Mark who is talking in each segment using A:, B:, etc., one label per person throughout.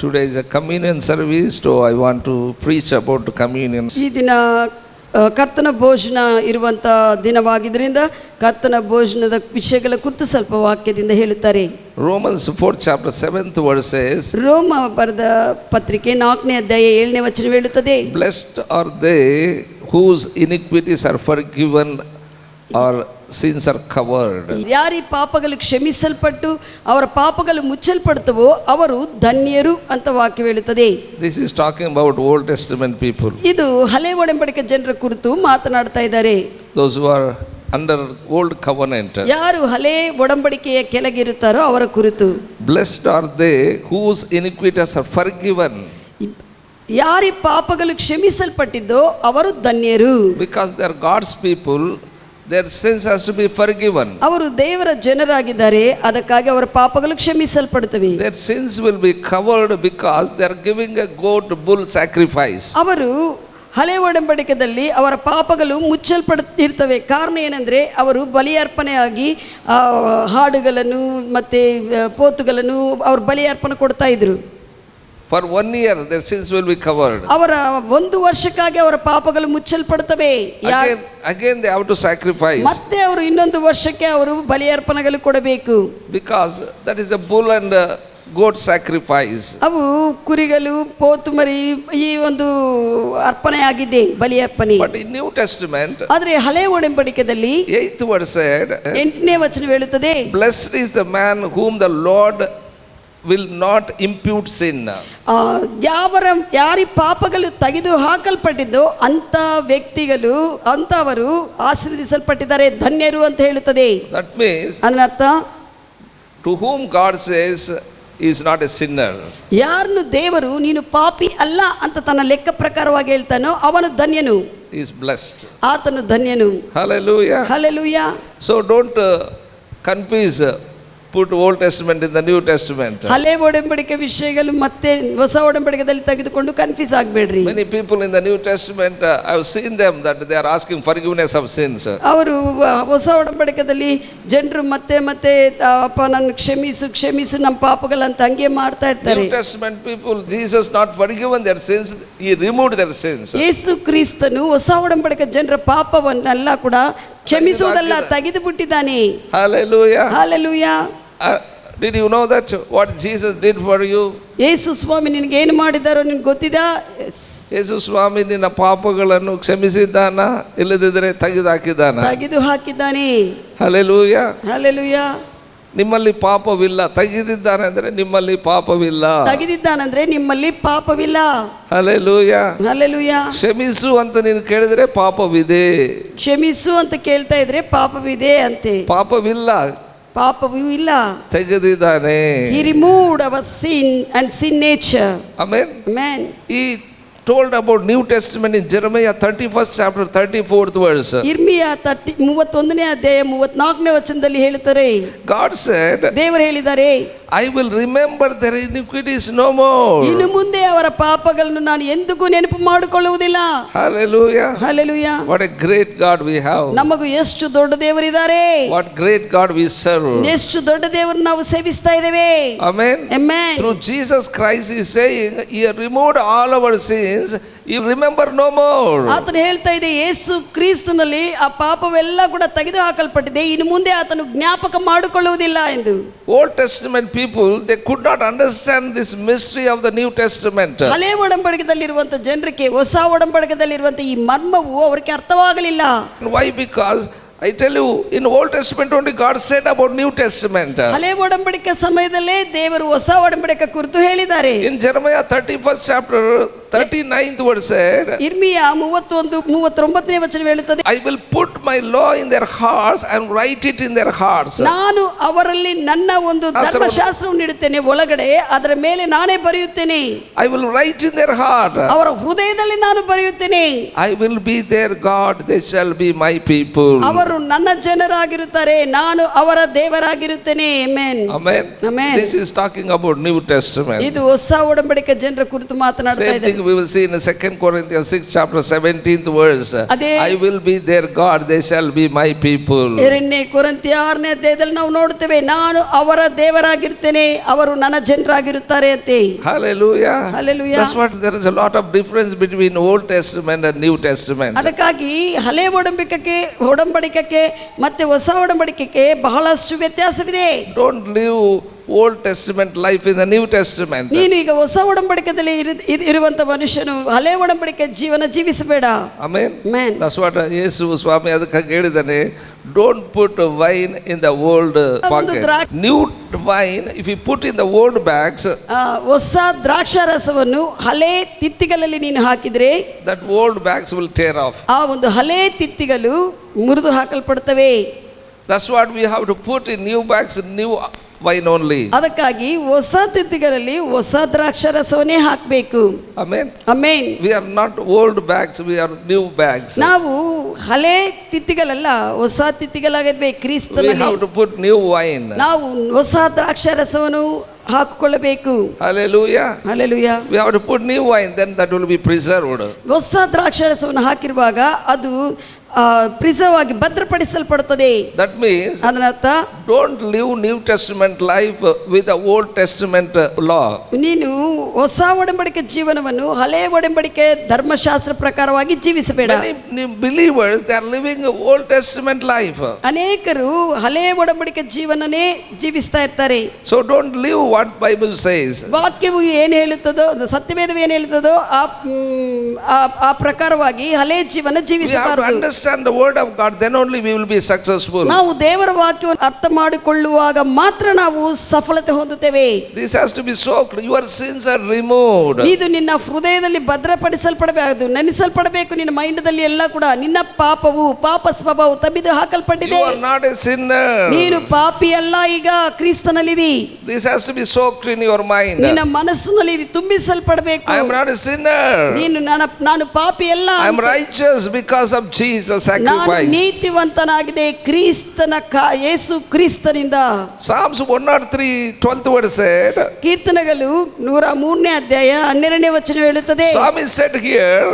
A: Today is a communion service, so I want to preach about communion.
B: ಈ ದಿನ ಕರ್ತನ ಭೋಜನ ಇರುವಂಥ ದಿನವಾಗಿದ್ದರಿಂದ ಕರ್ತನ ಭೋಜನದ ವಿಷಯಗಳ ಕುರಿತು ಸ್ವಲ್ಪ ವಾಕ್ಯದಿಂದ ಹೇಳುತ್ತಾರೆ.
A: Romans 4th chapter 7th verse says,
B: ರೋಮ ಬರೆದ ಪತ್ರಿಕೆ 4ನೇ ಅಧ್ಯಾಯ 7ನೇ ವಚನ ಹೇಳುತ್ತದೆ,
A: Blessed are they whose iniquities are forgiven or sins are covered.
B: ಯಾರಿ ಪಾಪಗಳು ಕ್ಷಮಿಸಲ್ಪಟ್ಟು ಅವರ ಪಾಪಗಳು ಮುಚ್ಚಲ್ಪಡುತ್ತವೋ ಅವರು ಧನ್ಯರು ಅಂತ ವಾಕ್ಯ ಹೇಳುತ್ತದೆ.
A: This is talking about Old Testament people.
B: ಇದು ಹಳೆ ಒಡಂಬಡಿಕೆ ಜನರ ಕುರಿತು ಮಾತನಾಡ್ತಾ ಇದ್ದಾರೆ.
A: Those who are under old covenant.
B: ಯಾರು ಹಳೆ ಒಡಂಬಡಿಕೆಯ ಕೆಳಗಿರುತ್ತಾರೋ ಅವರ ಕುರಿತು.
A: Blessed are they whose iniquities are forgiven.
B: ಯಾರಿ ಪಾಪಗಳು ಕ್ಷಮಿಸಲ್ಪಟ್ಟಿದ್ದೋ ಅವರು ಧನ್ಯರು.
A: Because they are God's people, their sins has to be forgiven.
B: ಅವರು ದೇವರ ಜನರಾಗಿದ್ದಾರೆ, ಅದಕ್ಕಾಗಿ ಅವರ ಪಾಪಗಳು ಕ್ಷಮಿಸಲ್ಪಡುತ್ತವೆ.
A: Their sins will be covered because they are giving a goat bull sacrifice.
B: ಅವರು ಹಳೆ ಒಡಂಬಡಿಕೆಯಲ್ಲಿ ಅವರ ಪಾಪಗಳು ಮುಚ್ಚಲ್ಪಡುತ್ತಿರ್ತವೆ. ಕಾರಣ ಏನಂದರೆ ಅವರು ಬಲಿಯರ್ಪಣೆಯಾಗಿ ಹಾಡುಗಳನ್ನು ಮತ್ತು ಪೋತುಗಳನ್ನು ಅವರು ಬಲಿಯರ್ಪಣೆ ಕೊಡ್ತಾ ಇದ್ರು.
A: For 1 year their sins will be covered.
B: ಅವರ ಒಂದು ವರ್ಷಕ್ಕಾಗಿ ಅವರ ಪಾಪಗಳು ಮುಚ್ಚಲ್ಪಡುತ್ತವೆ.
A: Again they have to sacrifice.
B: ಮತ್ತೆ ಅವರು ಇನ್ನೊಂದು ವರ್ಷಕ್ಕೆ ಅವರು ಬಲಿಯರ್ಪಣೆಗಳು ಕೊಡಬೇಕು.
A: Because that is a bull and a goat sacrifice.
B: ಅವು ಕುರಿಗಳು ಪೋತು ಮರಿ ಈ ಒಂದು ಅರ್ಪಣೆ ಆಗಿದೆ, ಬಲಿಯರ್ಪಣೆ.
A: But in New Testament,
B: ಆದರೆ ಹಳೆ ಒಡಂಬಡಿಕೆಯಲ್ಲಿ
A: 8th verse said,
B: 8ನೇ ವಚನ ಹೇಳುತ್ತದೆ,
A: Blessed is the man whom the Lord will not impute sin.
B: ಯಾರಿ ಪಾಪಗಳು ತೆಗೆದು ಹಾಕಲ್ಪಟ್ಟಿದ್ದೋ ಅಂತ ವ್ಯಕ್ತಿಗಳು ಅಂತವರು ಆಶೀರ್ವದಿಸಲ್ಪಟ್ಟಿದ್ದಾರೆ, ಧನ್ಯರು ಅಂತ ಹೇಳುತ್ತದೆ.
A: That means
B: ಅದರ ಅರ್ಥ,
A: to whom God says is not a sinner.
B: ಯಾರನ್ನು ದೇವರು ನೀನು ಪಾಪಿ ಅಲ್ಲ ಅಂತ ತನ್ನ ಲೆಕ್ಕ ಪ್ರಕಾರವಾಗಿ ಹೇಳ್ತಾನೋ ಅವನು ಧನ್ಯನು,
A: is blessed.
B: ಆತನು ಧನ್ಯನು.
A: Hallelujah.
B: Hallelujah.
A: So don't confuse, put Old Testament in the New Testament.
B: ಹಳೆ ಒಡಂಬಡಿಕೆ ವಿಷಯಗಳು ಮತ್ತೆ ಹೊಸ ಒಡಂಬಡಿಕೆಯಲ್ಲಿ ತೆಗೆದುಕೊಂಡು confuse ಆಗಬೇಡ್ರಿ.
A: Many people in the New Testament, I have seen them that they are asking forgiveness of sins.
B: ಅವರು ಹೊಸ ಒಡಂಬಡಿಕೆಯಲ್ಲಿ ಜನರು ಮತ್ತೆ ಮತ್ತೆ ಅಪ್ಪ ನನ್ನ ಕ್ಷಮಿಸು ನಮ್ಮ ಪಾಪಗಳಂತ ಹಂಗೆ ಮಾಡ್ತಾ ಇರ್ತಾರೆ.
A: New Testament people, Jesus not forgiven their sins, he removed their sins.
B: ಯೇಸು ಕ್ರಿಸ್ತನು ಹೊಸ ಒಡಂಬಡಿಕೆ ಜನರ ಪಾಪವನ್ನೆಲ್ಲ ಕೂಡ ಕ್ಷಮಿಸುವುದಲ್ಲ, ತೆಗೆದು ಬಿಟ್ಟಿದ್ದಾನೆ.
A: Hallelujah.
B: Hallelujah.
A: Did you know that what Jesus did for you?
B: ಯೇಸು ಸ್ವಾಮಿ ನಿನಗೆ ಏನು ಮಾಡಿದಾರೋ ನಿನಗೆ ಗೊತ್ತಿದಾ?
A: ಯೇಸು ಸ್ವಾಮಿ ನಿನ್ನ ಪಾಪಗಳನ್ನು ಕ್ಷಮಿಸಿದ್ದಾನ, ಇಲ್ಲದಿದ್ದರೆ ತೆಗೆದು ಹಾಕಿದ್ದಾನ?
B: ತೆಗೆದು ಹಾಕಿದ್ದಾನೆ.
A: Hallelujah.
B: ಹಲ್ಲೆಲೂಯಾ.
A: ನಿಮ್ಮಲ್ಲಿ ಪಾಪವಿಲ್ಲ, ತೆಗೆದಿದ್ದಾನೆ ಅಂದರೆ ನಿಮ್ಮಲ್ಲಿ ಪಾಪವಿಲ್ಲ.
B: ತೆಗೆದಿದ್ದಾನಂದ್ರೆ ನಿಮ್ಮಲ್ಲಿ ಪಾಪವಿಲ್ಲ.
A: Hallelujah.
B: ಹಲ್ಲೆಲೂಯಾ.
A: ಕ್ಷಮಿಸು ಅಂತ ನೀನು ಕೇಳಿದ್ರೆ ಪಾಪವಿದೆ,
B: ಕ್ಷಮಿಸು ಅಂತ ಕೇಳ್ತಾ ಇದ್ರೆ ಪಾಪವಿದೆ ಅಂತೆ.
A: ಪಾಪವಿಲ್ಲ,
B: ಪಾಪವೂ ಇಲ್ಲ.
A: ತೆಗೆದಿದ್ದಾನೆ.
B: He removed our sin and sin nature.
A: Amen.
B: Amen.
A: He told about New Testament in Jeremiah 31st chapter 34th verse.
B: ಇರ್ಮಿಯ 31ನೇ ಅಧ್ಯಾಯ 34ನೇ ವಚನದಲ್ಲಿ ಹೇಳ್ತಾರೆ,
A: God said,
B: ದೇವರು ಹೇಳಿದ್ದಾರೆ,
A: I will remember their iniquities no more.
B: ಇನ್ನು ಮುಂದೆ ಅವರ ಪಾಪಗಳನ್ನು ನಾನು ಎಂದಿಗೂ ನೆನಪು ಮಾಡಿಕೊಳ್ಳುವುದಿಲ್ಲ.
A: Hallelujah.
B: Hallelujah.
A: What a great God we have.
B: ನಮಗೂ ಎಷ್ಟು ದೊಡ್ಡ ದೇವರಿದ್ದಾರೆ.
A: What great God we serve.
B: ಎಷ್ಟು ದೊಡ್ಡ ದೇವರನ್ನು ನಾವು ಸೇವಿಸ್ತಾ ಇದ್ದೇವೆ.
A: Amen.
B: Amen.
A: Through Jesus Christ is saying, He removed all our sins, He remember no more.
B: ಆತನು ಹೇಳ್ತಾ ಇದೆ, ಯೇಸು ಕ್ರಿಸ್ತನಲ್ಲಿ ಆ ಪಾಪವೆಲ್ಲ ಕೂಡ ತೆಗೆದು ಹಾಕಲ್ಪಟ್ಟಿದೆ, ಇನ್ನು ಮುಂದೆ ಆತನು ಜ್ಞಾಪಕ ಮಾಡಿಕೊಳ್ಳುವುದಿಲ್ಲ ಎಂದು.
A: Old Testament people, they could not understand this mystery of the New Testament.
B: ಹಳೆ ಒಡಂಬಡಿಕೆಯಲ್ಲಿರುವಂತ ಜನರಿಗೆ ಹೊಸ ಒಡಂಬಡಿಕೆಯಲ್ಲಿರುವಂತ ಈ ಮರ್ಮವು ಅವರಿಗೆ ಅರ್ಥವಾಗಲಿಲ್ಲ.
A: Why? Because I tell you, in Old Testament only God said about New Testament.
B: ಹಳೆ ಒಡಂಬಡಿಕೆ ಸಮಯದಲ್ಲೇ ದೇವರು ಹೊಸ ಒಡಂಬಡಿಕೆ ಕುರಿತು ಹೇಳಿದ್ದಾರೆ.
A: In Jeremiah 31st chapter 39th verse said,
B: ಇರ್ಮಿಯ 39ನೇ ವಚನ ಹೇಳುತ್ತದೆ,
A: I will put my law in their hearts and write it in their hearts.
B: ನಾನು ಅವರಲ್ಲಿ ನನ್ನ ಒಂದು ಧರ್ಮಶಾಸ್ತ್ರವನ್ನು ಇಡುತ್ತೇನೆ, ಒಳಗಡೆ ಅದರ ಮೇಲೆ ನಾನೇ ಬರೆಯುತ್ತೇನೆ.
A: I will write in their heart.
B: ಅವರ ಹೃದಯದಲ್ಲಿ ನಾನು ಬರೆಯುತ್ತೇನೆ.
A: I will be their God, they shall be my people.
B: ಅವರು ನನ್ನ ಜನರಾಗಿರುತ್ತಾರೆ, ನಾನು ಅವರ ದೇವರಾಗಿರುತ್ತೇನೆ. Amen.
A: Amen.
B: Amen.
A: This is talking about New Testament.
B: ಇದು ಹೊಸ ಒಡಂಬಡಿಕೆ ಜನರ ಕುರಿತು ಮಾತನಾಡ್ತಾ ಇದೆ.
A: Same thing we will see in 2 Corinthians 6 chapter 17th verse.
B: ಅದೇ
A: I will be their God, they shall be my people.
B: 2 ಕೊರಿಂಥಿ 6ನೇ ಅಧ್ಯಾಯದಲ್ಲಿ ನಾವು ನೋಡ್ತೇವೆ, ನಾನು ಅವರ ದೇವರಾಗಿರ್ತೇನೆ, ಅವರು ನನ್ನ ಜನರಾಗಿರುತ್ತಾರೆ ಅಂತೆ.
A: Hallelujah.
B: Hallelujah.
A: That's what there is a lot of difference between Old Testament and New Testament.
B: ಅದಕ್ಕಾಗಿ ಹಳೆ ಒಡಂಬಡಿಕೆಗೆ ಮತ್ತೆ ಹೊಸ ಒಡಂಬಡಿಕೆಗೆ ಬಹಳಷ್ಟು ವ್ಯತ್ಯಾಸವಿದೆ.
A: Don't live Old Testament life in the New Testament.
B: ನೀನು ಈಗ ಹೊಸ ಒಡಂಬಡಿಕೆಯಲ್ಲಿ ಇರುವಂತ ಮನುಷ್ಯನು ಹಳೆ ಒಡಂಬಡಿಕೆ ಜೀವನ ಜೀವಿಸಬೇಡ.
A: Amen.
B: Amen.
A: That's what ಯೇಸು ಸ್ವಾಮಿ ಅದಕ್ಕೆ ಹೇಳಿದಾನೆ, don't put wine in the old pocket. New wine if you put in the old bags,
B: ಹೊಸ ದ್ರಾಕ್ಷಾರಸವನ್ನು ಹಳೆ ತಿತ್ತಿಗಳಲ್ಲಿ ನೀನು ಹಾಕಿದ್ರೆ
A: that old bags will tear off.
B: ಆ ಒಂದು ಹಳೆ ತಿತ್ತಿಗಳು ಮುರಿದು ಹಾಕಲ್ಪಡ್ತವೆ.
A: That's what we have to put in new bags, new wine only.
B: ಅದಕ್ಕಾಗಿ ಹೊಸ ತಿತ್ತಿಗಳಲ್ಲಿ ಹೊಸ ದ್ರಾಕ್ಷಾರಸವನ್ನೇ ಹಾಕಬೇಕು.
A: Amen.
B: Amen.
A: We are not old bags, we are new bags.
B: ನಾವು ಹಳೆ ತಿತ್ತಿಗಳಲ್ಲ, ಹೊಸ ತಿತ್ತಿಗಳಾಗಿದ್ವಿ
A: We
B: ಕ್ರಿಸ್ತನಲ್ಲಿ.
A: have to put new wine.
B: ನಾವು ಹೊಸ ದ್ರಾಕ್ಷಾರಸವನ್ನು ಹಾಕಿಕೊಳ್ಳಬೇಕು.
A: Hallelujah.
B: Hallelujah.
A: We have to put new wine, then that will be preserved.
B: ಹೊಸ ದ್ರಾಕ್ಷಾರಸವನ್ನು ಹಾಕಿರುವಾಗ ಅದು ಪ್ರಿಸರ್ವ್ ಆಗಿ ಭದ್ರಪಡಿಸಲ್ಪಡುತ್ತದೆ.
A: That means
B: ಅದರರ್ಥ
A: don't live New Testament life with the Old Testament law.
B: ನೀನು ಹೊಸ ಒಡಂಬಡಿಕೆ ಜೀವನವನ್ನು ಹಳೆ ಒಡಂಬಡಿಕೆ ಧರ್ಮಶಾಸ್ತ್ರ ಪ್ರಕಾರವಾಗಿ ಜೀವಿಸಬೇಡ.
A: Many believers they are living Old Testament life.
B: ಅನೇಕರು ಹಳೆ ಒಡಂಬಡಿಕೆ ಜೀವನನೇ ಜೀವಿಸ್ತಾ ಇರ್ತಾರೆ.
A: So don't live what Bible says.
B: ವಾಕ್ಯವು ಏನು ಹೇಳುತ್ತದೋ, ಸತ್ಯವೇದವು ಏನು ಹೇಳುತ್ತದೋ ಆ ಪ್ರಕಾರವಾಗಿ ಹಳೆ ಜೀವನ
A: We have to
B: ಜೀವಿಸಬಾರದು.
A: understand the word of God, then only we will be successful.
B: ನಾವು ದೇವರ ವಾಕ್ಯವನ್ನು ಅರ್ಥ ಮಾಡಿಕೊಳ್ಳುವಾಗ ಮಾತ್ರ ನಾವು ಸಫಲತೆ ಹೊಂದುತ್ತೇವೆ.
A: This has to be soaked. Your sins are removed.
B: ಇದು ನಿನ್ನ ಹೃದಯದಲ್ಲಿ ಭದ್ರಪಡಿಸಲ್ಪಡಬೇಕು, ನೆನೆಸಲ್ಪಡಬೇಕು. ನಿನ್ನ ಮೈಂಡದಲ್ಲಿ ಎಲ್ಲ ಕೂಡ ನಿನ್ನ ಪಾಪ ಸ್ವಭಾವ ತೆಗೆದು ಹಾಕಲ್ಪಟ್ಟಿದೆ.
A: You are not a sinner.
B: ನೀನು ಪಾಪಿ ಅಲ್ಲ, ಈಗ ಕ್ರಿಸ್ತನಲ್ಲಿದಿ.
A: This has to be soaked in your mind.
B: ನಿನ್ನ ಮನಸ್ಸಿನಲ್ಲಿ ಇದು ತುಂಬಿಸಲ್ಪಡಬೇಕು.
A: I am not a sinner.
B: ನೀನು ನಾನು ಪಾಪಿ ಅಲ್ಲ,
A: I am righteous because of Jesus
B: ನಾನು
A: sacrifice.
B: ನೀತಿವಂತನಾಗಿದೆ ಯೇಸು ಕ್ರಿಸ್ತನಿಂದ.
A: Psalms 103 12th word said,
B: ಕೀರ್ತನೆಗಳು 103ನೇ ಅಧ್ಯಾಯ 12ನೇ ವಚನ ಹೇಳುತ್ತದೆ.
A: Psalmist said here,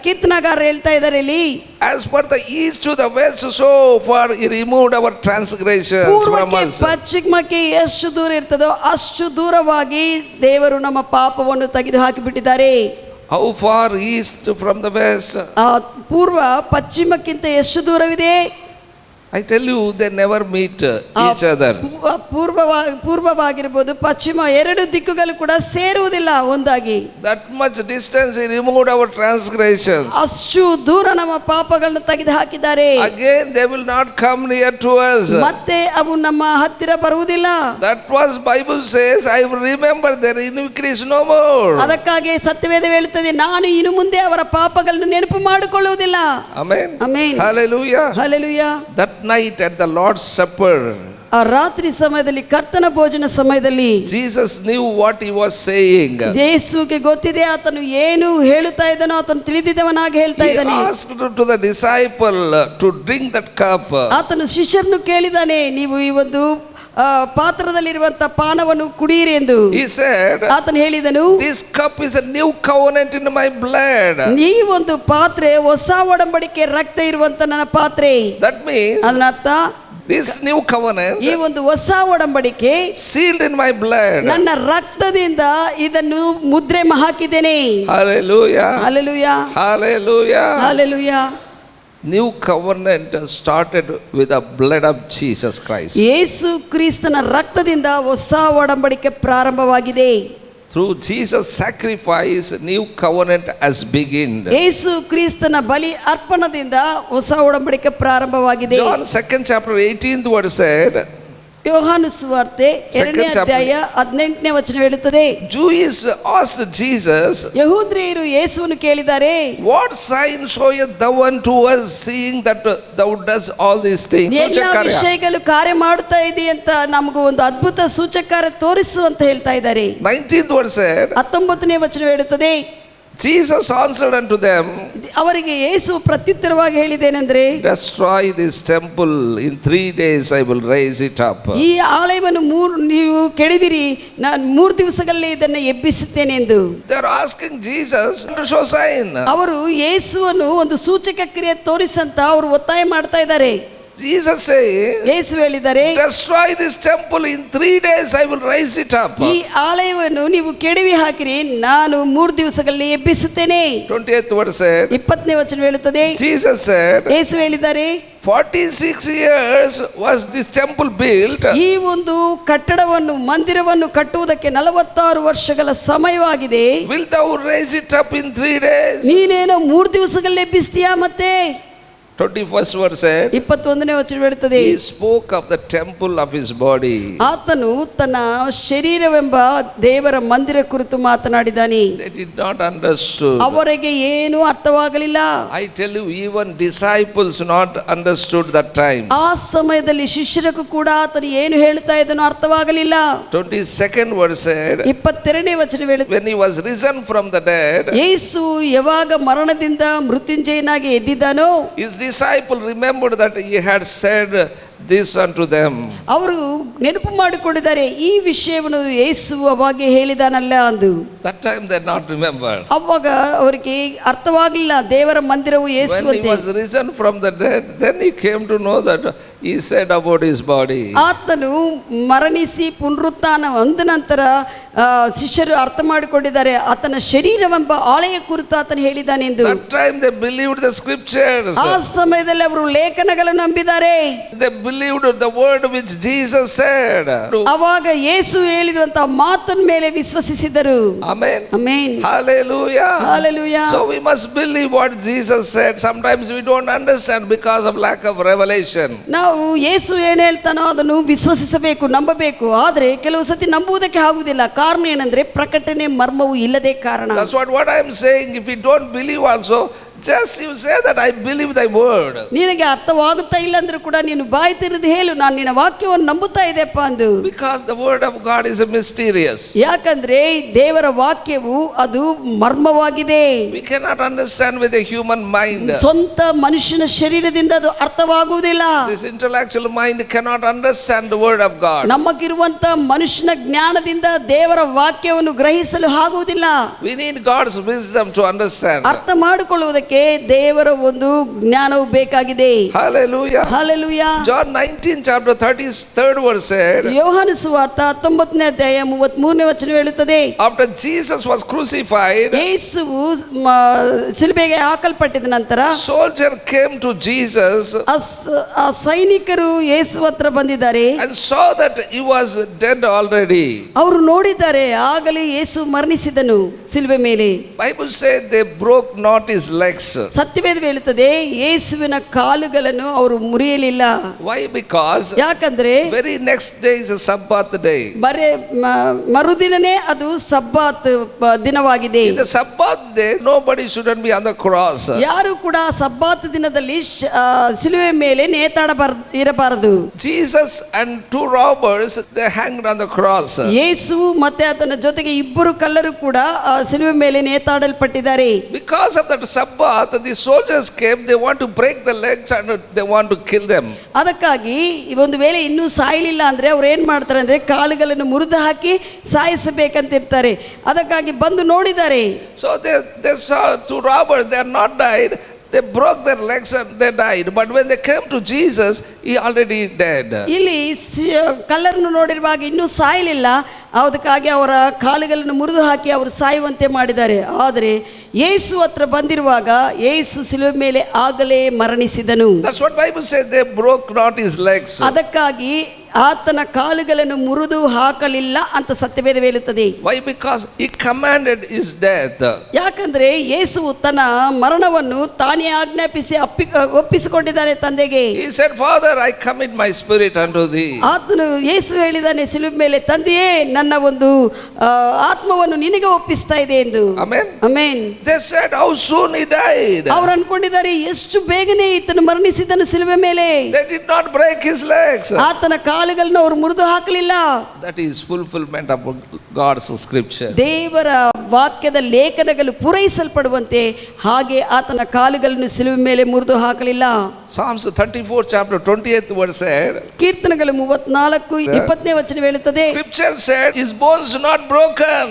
B: ಕೀರ್ತನಗಾರ ಹೇಳ್ತಾ ಇದ್ದಾರೆ ಇಲ್ಲಿ,
A: as per the east to the west, so far he removed our transgressions from
B: ಪೂರ್ವಕ್ಕೆ
A: us.
B: ಪಶ್ಚಿಮಕ್ಕೆ ಎಷ್ಟು ದೂರ ಇರ್ತದೋ ಅಷ್ಟು ದೂರವಾಗಿ ದೇವರು ನಮ್ಮ ಪಾಪವನ್ನು ತೆಗೆದು ಹಾಕಿಬಿಟ್ಟಿದ್ದಾರೆ.
A: How far east from the west?
B: ಪೂರ್ವ ಪಶ್ಚಿಮಕ್ಕಿಂತ ಎಷ್ಟು ದೂರವಿದೆ?
A: I tell you, they never meet each other.
B: ಪೂರ್ವವಾಗಿರ್ಬೋದು ಪಶ್ಚಿಮ, ಎರಡು ದಿಕ್ಕುಗಳು ಕೂಡ ಸೇರುವುದಿಲ್ಲ ಒಂದಾಗಿ.
A: That much distance he removed our transgressions.
B: ಅಷ್ಟು ದೂರ ನಮ್ಮ ಪಾಪಗಳನ್ನು ತೆಗೆದು ಹಾಕಿದ್ದಾರೆ.
A: Again they will not come near to us.
B: ಮತ್ತೆ ಅವು ನಮ್ಮ ಹತ್ತಿರ ಬರುವುದಿಲ್ಲ.
A: That was Bible says, I will remember their iniquities no more.
B: ಅದಕ್ಕಾಗಿ ಸತ್ಯವೇದ ಹೇಳುತ್ತದೆ, ನಾನು ಇನ್ನು ಮುಂದೆ ಅವರ ಪಾಪಗಳನ್ನು ನೆನಪು ಮಾಡಿಕೊಳ್ಳುವುದಿಲ್ಲ.
A: Amen.
B: Amen.
A: Hallelujah.
B: Hallelujah.
A: That night at the Lord's Supper,
B: ಆ ರಾತ್ರಿ ಸಮಯದಲ್ಲಿ ಕರ್ತನ ಭೋಜನ ಸಮಯದಲ್ಲಿ
A: Jesus knew what he was saying.
B: ಯೇಸುಗೆ ಗೊತ್ತಿದೆ ಆತನು ಏನು ಹೇಳುತ್ತಾ ಇದ್ದಾನೋ, ಆತನು ತಿಳಿದಿದ್ದವನಾಗಿ ಹೇಳ್ತಾ
A: He
B: ಇದ್ದಾನೆ.
A: asked to the disciple to drink that cup.
B: ಆತನು ಶಿಷ್ಯರನ್ನು ಕೇಳಿದಾನೆ, ನೀವು ಈ ಒಂದು ಪಾತ್ರದಲ್ಲಿರುವಂತ ಪಾನವನ್ನು ಕುಡಿಯಿರಿ ಎಂದು.
A: He said,
B: ಆತನು ಹೇಳಿದನು,
A: this cup is a new covenant in my blood.
B: ಈ ಒಂದು ಪಾತ್ರೆ ಹೊಸ ಒಡಂಬಡಿಕೆ ರಕ್ತ ಇರುವಂತ ನನ್ನ ಪಾತ್ರೆ.
A: That means
B: ಅದನ್ನರ್ಥ
A: this new covenant
B: ಈ ಒಂದು ಹೊಸ ಒಡಂಬಡಿಕೆ
A: sealed in my blood.
B: ನನ್ನ ರಕ್ತದಿಂದ ಇದನ್ನು ಮುದ್ರೆ ಹಾಕಿದ್ದೇನೆ.
A: Hallelujah.
B: Hallelujah.
A: Hallelujah.
B: Hallelujah.
A: New covenant started with the blood of Jesus Christ.
B: ಯೇಸು ಕ್ರಿಸ್ತನ ರಕ್ತದಿಂದ ಹೊಸ ಒಡಂಬಡಿಕೆ ಪ್ರಾರಂಭವಾಗಿದೆ.
A: Through Jesus' sacrifice, new covenant has begun.
B: ಯೇಸು ಕ್ರಿಸ್ತನ ಬಲಿ ಅರ್ಪಣದಿಂದ ಹೊಸ ಒಡಂಬಡಿಕೆ ಪ್ರಾರಂಭವಾಗಿದೆ.
A: John 2nd chapter 18th word said,
B: ಯೋಹಾನ ಸುವಾರ್ತೆ 2ನೇ ಅಧ್ಯಾಯ 18ನೇ ವಚನ ಹೇಳುತ್ತದೆ,
A: Jews asked Jesus,
B: ಯಹೂದ್ಯರು ಯೇಸುವನ್ನು ಕೇಳಿದ್ದಾರೆ,
A: what sign showeth thou unto us, seeing that thou does all these things?
B: ಎಲ್ಲ ವಿಷಯಗಳು ಕಾರ್ಯ ಮಾಡ್ತಾ ಇದೆ ಅಂತ ನಮಗೂ ಒಂದು ಅದ್ಭುತ ಸೂಚಕ ತೋರಿಸು ಅಂತ ಹೇಳ್ತಾ ಇದ್ದಾರೆ.
A: 19th word said,
B: 19ನೇ ವಚನ ಹೇಳುತ್ತದೆ,
A: Jesus answered unto them,
B: ಅವರಿಗೆ ಯೇಸು ಪ್ರತ್ಯುತ್ತರವಾಗಿ ಹೇಳಿದ್ದೇನೆಂದ್ರೆ,
A: destroy this temple, in 3 days I will raise it up.
B: ಈ ಆಲಯವನ್ನು ನೀವು ಕೆಡವಿರಿ, ನಾನು 3 ದಿವಸಗಳಲ್ಲಿ ಇದನ್ನು ಎಬ್ಬಿಸುತ್ತೇನೆ ಎಂದು.
A: They are asking Jesus to show sign.
B: ಅವರು ಯೇಸುವನ್ನು ಒಂದು ಸೂಚಕ ಕ್ರಿಯೆ ತೋರಿಸಂತ ಅವರು ಒತ್ತಾಯ ಮಾಡ್ತಾ ಇದ್ದಾರೆ.
A: Jesus say,
B: ಯೇಸು ಹೇಳಿದ್ದಾರೆ,
A: destroy this temple, in 3 days I will raise it up.
B: ಈ ಆಲಯವನ್ನು ನೀವು ಕೆಡವಿ ಹಾಕಿರಿ, ನಾನು 3 ದಿವಸಗಳಲ್ಲಿ ಎಬ್ಬಿಸುತ್ತೇನೆ.
A: 28th verse said,
B: 20ನೇ ವಚನ ಹೇಳುತ್ತದೆ,
A: Jesus said,
B: ಯೇಸು ಹೇಳಿದ್ದಾರೆ,
A: 46 years was this temple built.
B: ಈ ಒಂದು ಕಟ್ಟಡವನ್ನು ಮಂದಿರವನ್ನು ಕಟ್ಟುವುದಕ್ಕೆ 46 ವರ್ಷಗಳ ಸಮಯವಾಗಿದೆ.
A: Will thou raise it up in 3 days?
B: ನೀನೇನೋ 3 ದಿವಸಗಳಲ್ಲಿ ಎಬ್ಬಿಸ್ತೀಯಾ? ಮತ್ತೆ
A: 21st verse said,
B: 21ನೇ ವಚನ ಹೇಳುತ್ತದೆ,
A: he spoke of the temple of his body.
B: ಆತನು ತನ್ನ ಶರೀರವೆಂಬ ದೇವರ ಮಂದಿರ ಕುರಿತು ಮಾತನಾಡಿದಾನೆ.
A: They did not understood.
B: ಅವರಿಗೆ ಏನು ಅರ್ಥವಾಗಲಿಲ್ಲ.
A: I tell you, even disciples not understood that time.
B: ಆ ಸಮಯದಲ್ಲಿ ಶಿಷ್ಯರಿಗೂ ಕೂಡ ಆತನು ಏನು ಹೇಳ್ತಾ ಇದ್ದನೋ ಅರ್ಥವಾಗಲಿಲ್ಲ.
A: 22nd verse said,
B: 22ನೇ ವಚನ ಹೇಳುತ್ತದೆ,
A: when he was risen from the dead,
B: ಯೇಸು ಯಾವಾಗ ಮರಣದಿಂದ ಮೃತ್ಯುಂಜಯನಾಗಿ ಎದ್ದಿದ್ದಾನೋ,
A: his disciple remembered that he had said this unto them.
B: ಅವರು ನೆನಪು ಮಾಡಿಕೊಂಡಿದ್ದಾರೆ, ಈ ವಿಷಯವನ್ನು ಯೇಸು ಅವಾಗ ಹೇಳಿದಾನಲ್ಲ ಅಂದು.
A: That time they not remembered.
B: ಅವಾಗ ಅವರಿಗೆ ಅರ್ಥವಾಗಲಿಲ್ಲ ದೇವರ ಮಂದಿರವು ಯೇಸು
A: When he
B: ಅಂತೆ.
A: was risen from the dead, then he came to know that he said about his body.
B: ಆತನು ಮರಣಿಸಿ ಪುನರುತ್ಥಾನ ಹೊಂದ ನಂತರ ಶಿಷ್ಯರು ಅರ್ಥ ಮಾಡಿಕೊಂಡಿದ್ದಾರೆ, ಆತನ ಶರೀರವೆಂಬ ಆಲಯ ಕುರಿತು ಆತನು ಹೇಳಿದ್ದಾನೆ ಎಂದು.
A: That time they believed the scriptures.
B: ಆ ಸಮಯದಲ್ಲಿ ಅವರು ಲೇಖನಗಳನ್ನು ನಂಬಿದ್ದಾರೆ.
A: They believed the word which Jesus said.
B: ಅವಾಗ ಯೇಸು ಹೇಳಿರುವಂತಹ ಮಾತನ್ನ ಮೇಲೆ ವಿಶ್ವಸಿಸಿದರು.
A: Amen.
B: Amen.
A: Hallelujah.
B: Hallelujah.
A: So we must believe what Jesus said. Sometimes we don't understand because of lack of revelation.
B: ನಾವು ಯೇಸು ಏನು ಹೇಳ್ತಾನೋ ಅದನ್ನು ವಿಶ್ವಸಿಸಬೇಕು, ನಂಬಬೇಕು. ಆದರೆ ಕೆಲವು ಸತಿ ನಂಬುವುದಕ್ಕೆ ಆಗುವುದಿಲ್ಲ. ಕಾರಣ ಏನಂದ್ರೆ ಪ್ರಕಟಣೆ ಮರ್ಮವು ಇಲ್ಲದೆ ಕಾರಣ.
A: That's what I am saying. If we don't believe also, just you say that I believe thy word.
B: ನಿನಗೆ ಅರ್ಥವಾಗುತ್ತಾ ಇಲ್ಲ ಅಂದ್ರೂ ಕೂಡ ನೀನು ಬಾಯಿ ತೆರೆದು ಹೇಳು, ನಾನು ನಿನ್ನ ವಾಕ್ಯವನ್ನು ನಂಬುತ್ತಾ ಇದೆಪ್ಪ ಅಂದು.
A: Because the word of God is a mysterious.
B: ಯಾಕಂದ್ರೆ ದೇವರ ವಾಕ್ಯವು ಅದು ಮರ್ಮವಾಗಿದೆ.
A: We cannot understand with a human mind.
B: ಸ್ವಂತ ಮನುಷ್ಯನ ಶರೀರದಿಂದ ಅದು ಅರ್ಥವಾಗುವುದಿಲ್ಲ.
A: This intellectual mind cannot understand the word of God.
B: ನಮಗಿರುವಂತ ಮನುಷ್ಯನ ಜ್ಞಾನದಿಂದ ದೇವರ ವಾಕ್ಯವನ್ನು ಗ್ರಹಿಸಲು ಆಗುವುದಿಲ್ಲ.
A: We need God's wisdom to understand.
B: ಅರ್ಥ ಮಾಡಿಕೊಳ್ಳುವುದಕ್ಕೆ ದೇವರ ಒಂದು ಜ್ಞಾನವು ಬೇಕಾಗಿದೆ.
A: Hallelujah.
B: Hallelujah.
A: John 19 chapter 33rd verse said,
B: ಯೋಹಾನ ಸುವಾರ್ತೆ 19ನೇ ಅಧ್ಯಾಯ 33ನೇ ವಚನ ಹೇಳುತ್ತದೆ,
A: after Jesus was crucified,
B: ಯೇಸುವು ಶಿಲುಬೆಗೆ ಹಾಕಲ್ಪಟ್ಟಿದ ನಂತರ
A: soldier came to Jesus
B: ಆ ಸೈನಿಕರು ಯೇಸು ಹತ್ರ ಬಂದಿದ್ದಾರೆ.
A: and saw that he was dead already.
B: ಅವರು ನೋಡಿದ್ದಾರೆ, ಆಗಲೇ ಯೇಸು ಮರಣಿಸಿದನು ಶಿಲುಬೆ ಮೇಲೆ.
A: Bible said they broke not his legs.
B: ಸತ್ಯವೇದ ಹೇಳುತ್ತದೆ, ಯೇಸುವಿನ ಕಾಲುಗಳನ್ನು ಅವರು ಮುರಿಯಲಿಲ್ಲ.
A: Why? Because
B: ಯಾಕಂದ್ರೆ
A: very next day is a Sabbath day.
B: ಮರುದಿನನೇ ಅದು ಸಬ್ಬಾತ್ ದಿನವಾಗಿದೆ.
A: In the Sabbath day, nobody shouldn't be on the cross.
B: ಯಾರು ಕೂಡ ಸಬ್ಬಾತ್ ದಿನದಲ್ಲಿ ಶಿಲುವೆ ಮೇಲೆ ಇರಬಾರದು.
A: Jesus and 2 robbers, they hanged on the cross.
B: ಯೇಸು ಮತ್ತೆ ಆತನ ಜೊತೆಗೆ 2 ಕಳ್ಳರು ಕೂಡ ಶಿಲುವೆ ಮೇಲೆ ನೇತಾಡಲ್ಪಟ್ಟಿದ್ದಾರೆ.
A: Because of that Sabbath, the soldiers came, they want to break the legs and they want to kill them.
B: ಅದಕ್ಕಾಗಿ ಒಂದು ವೇಳೆ ಇನ್ನೂ ಸಾಯಲಿಲ್ಲ ಅಂದ್ರೆ ಅವ್ರು ಏನ್ ಮಾಡ್ತಾರೆ ಅಂದ್ರೆ ಕಾಲುಗಳನ್ನು ಮುರಿದು ಹಾಕಿ ಸಾಯಿಸಬೇಕಂತ ಇರ್ತಾರೆ. ಅದಕ್ಕಾಗಿ ಬಂದು ನೋಡಿದ್ದಾರೆ.
A: So they saw 2 robbers, they are not died. They broke their legs and they died. But when they came to Jesus, he already dead.
B: ಇಲ್ಲಿ ಕಲ್ಲರನ್ನು ನೋಡಿರುವಾಗ ಇನ್ನೂ ಸಾಯಲಿಲ್ಲ, ಅದಕ್ಕಾಗಿ ಅವರ ಕಾಲುಗಳನ್ನು ಮುರಿದು ಹಾಕಿ ಅವರು ಸಾಯುವಂತೆ ಮಾಡಿದ್ದಾರೆ. ಆದರೆ ಯೇಸು ಹತ್ರ ಬಂದಿರುವಾಗ ಯೇಸು ಶಿಲುಬೆ ಮೇಲೆ ಆಗಲೇ ಮರಣಿಸಿದನು.
A: That's what Bible says, they broke not his legs.
B: ಅದಕ್ಕಾಗಿ ಆತನ ಕಾಲುಗಳನ್ನು ಮುರಿದು ಹಾಕಲಿಲ್ಲ ಅಂತ ಸತ್ಯವೇದ ಹೇಳುತ್ತದೆ.
A: Why? Because he commanded his death.
B: ಯಾಕಂದ್ರೆ ಯೇಸು ತನ್ನ ಮರಣವನ್ನು ತಾನೇ ಆಜ್ಞಾಪಿಸಿ ಒಪ್ಪಿಸಿಕೊಂಡಿದ್ದಾನೆ ತಂದೆಗೆ.
A: He said, Father, I commit my spirit unto thee.
B: ಆತನು ಯೇಸು ಹೇಳಿದ್ದಾನೆ ಶಿಲುಬೆ ಮೇಲೆ, ತಂದೆಯೇ ನನ್ನ ಒಂದು ಆತ್ಮವನ್ನು ನಿನಗೆ ಒಪ್ಪಿಸ್ತಾ ಇದೆ ಎಂದು.
A: Amen.
B: Amen.
A: They said, how soon he died.
B: ಅವರು ಅನ್ಕೊಂಡಿದ್ದಾರೆ ಎಷ್ಟು ಬೇಗನೆ ಈತನು ಮರಣಿಸಿದನು ಶಿಲುಬೆ ಮೇಲೆ.
A: They did not break his legs.
B: ಆತನ ಕಾಲುಗಳನ್ನು ಅವರು ಮುರಿದು ಹಾಕಲಿಲ್ಲ.
A: That is fulfillment of God's scripture.
B: ದೇವರ ವಾಕ್ಯದ ಲೇಖನಗಳು ಪೂರೈಸಲ್ಪಡುವಂತೆ ಹಾಗೆ ಆತನ ಕಾಲುಗಳನ್ನು ಸಿಲುಬೆ ಮೇಲೆ ಮುರಿದು ಹಾಕಲಿಲ್ಲ.
A: Psalms 34 chapter 28th word said,
B: ಕೀರ್ತನೆಗಳು 34:20ನೇ ವಚನ ಹೇಳುತ್ತದೆ,
A: Scripture said, his bones not broken.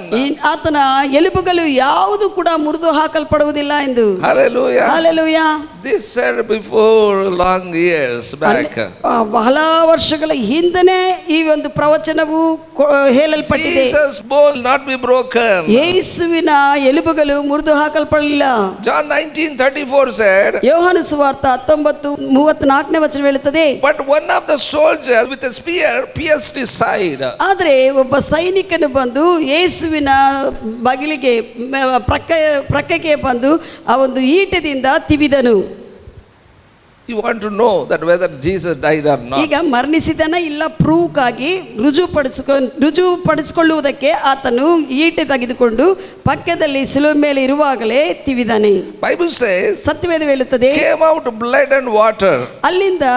B: ಆತನ ಎಲುಬುಗಳು ಯಾವುದು ಕೂಡ ಮುರಿದು ಹಾಕಲ್ಪಡುವುದಿಲ್ಲ ಎಂದು.
A: Hallelujah.
B: Hallelujah.
A: This said before long years back.
B: ಬಹಳ ವರ್ಷಗಳ ಹಿಂದನೇ ಈ ಒಂದು ಪ್ರವಚನವು ಹೇಳಲ್ಪಟ್ಟಿದೆ.
A: Jesus bones not be broken.
B: ಯೇಸುವಿನ ಎಲುಬುಗಳು ಮುರಿದು ಹಾಕಲ್ಪಡಲಿಲ್ಲ.
A: John 19:34 said,
B: ಯೋಹಾನ ಸುವಾರ್ತ 19:34ನೇ ವಚನ ಹೇಳುತ್ತದೆ,
A: but one of the soldiers with a spear pierced his side.
B: ಆದರೆ ಒಬ್ಬ ಸೈನಿಕನು ಬಂದು ಯೇಸುವಿನ ಬಗಿಲಿಗೆ ಪ್ರಕ್ಕಕ್ಕೆ ಬಂದು ಆ ಒಂದು ಈಟದಿಂದ ತಿವಿದನು.
A: You want to know that whether Jesus died or not.
B: ಈಗ ಮರಣಿಸಿದನ ಇಲ್ಲ ಪ್ರೂವ್ಗಾಗಿ ರುಜುಪಡಿಸಿಕೊಳ್ಳುವುದಕ್ಕೆ ಆತನು ಈಟೆ ತೆಗೆದುಕೊಂಡು ಪಕ್ಕದಲ್ಲಿ ಸಿಲುಬೆ ಮೇಲೆ ಇರುವಾಗಲೇ ತಿವಿದಾನೆ.
A: Bible says,
B: ಸತ್ಯವೇದ ಹೇಳುತ್ತದೆ,
A: came out blood and water.
B: ಅಲ್ಲಿಂದ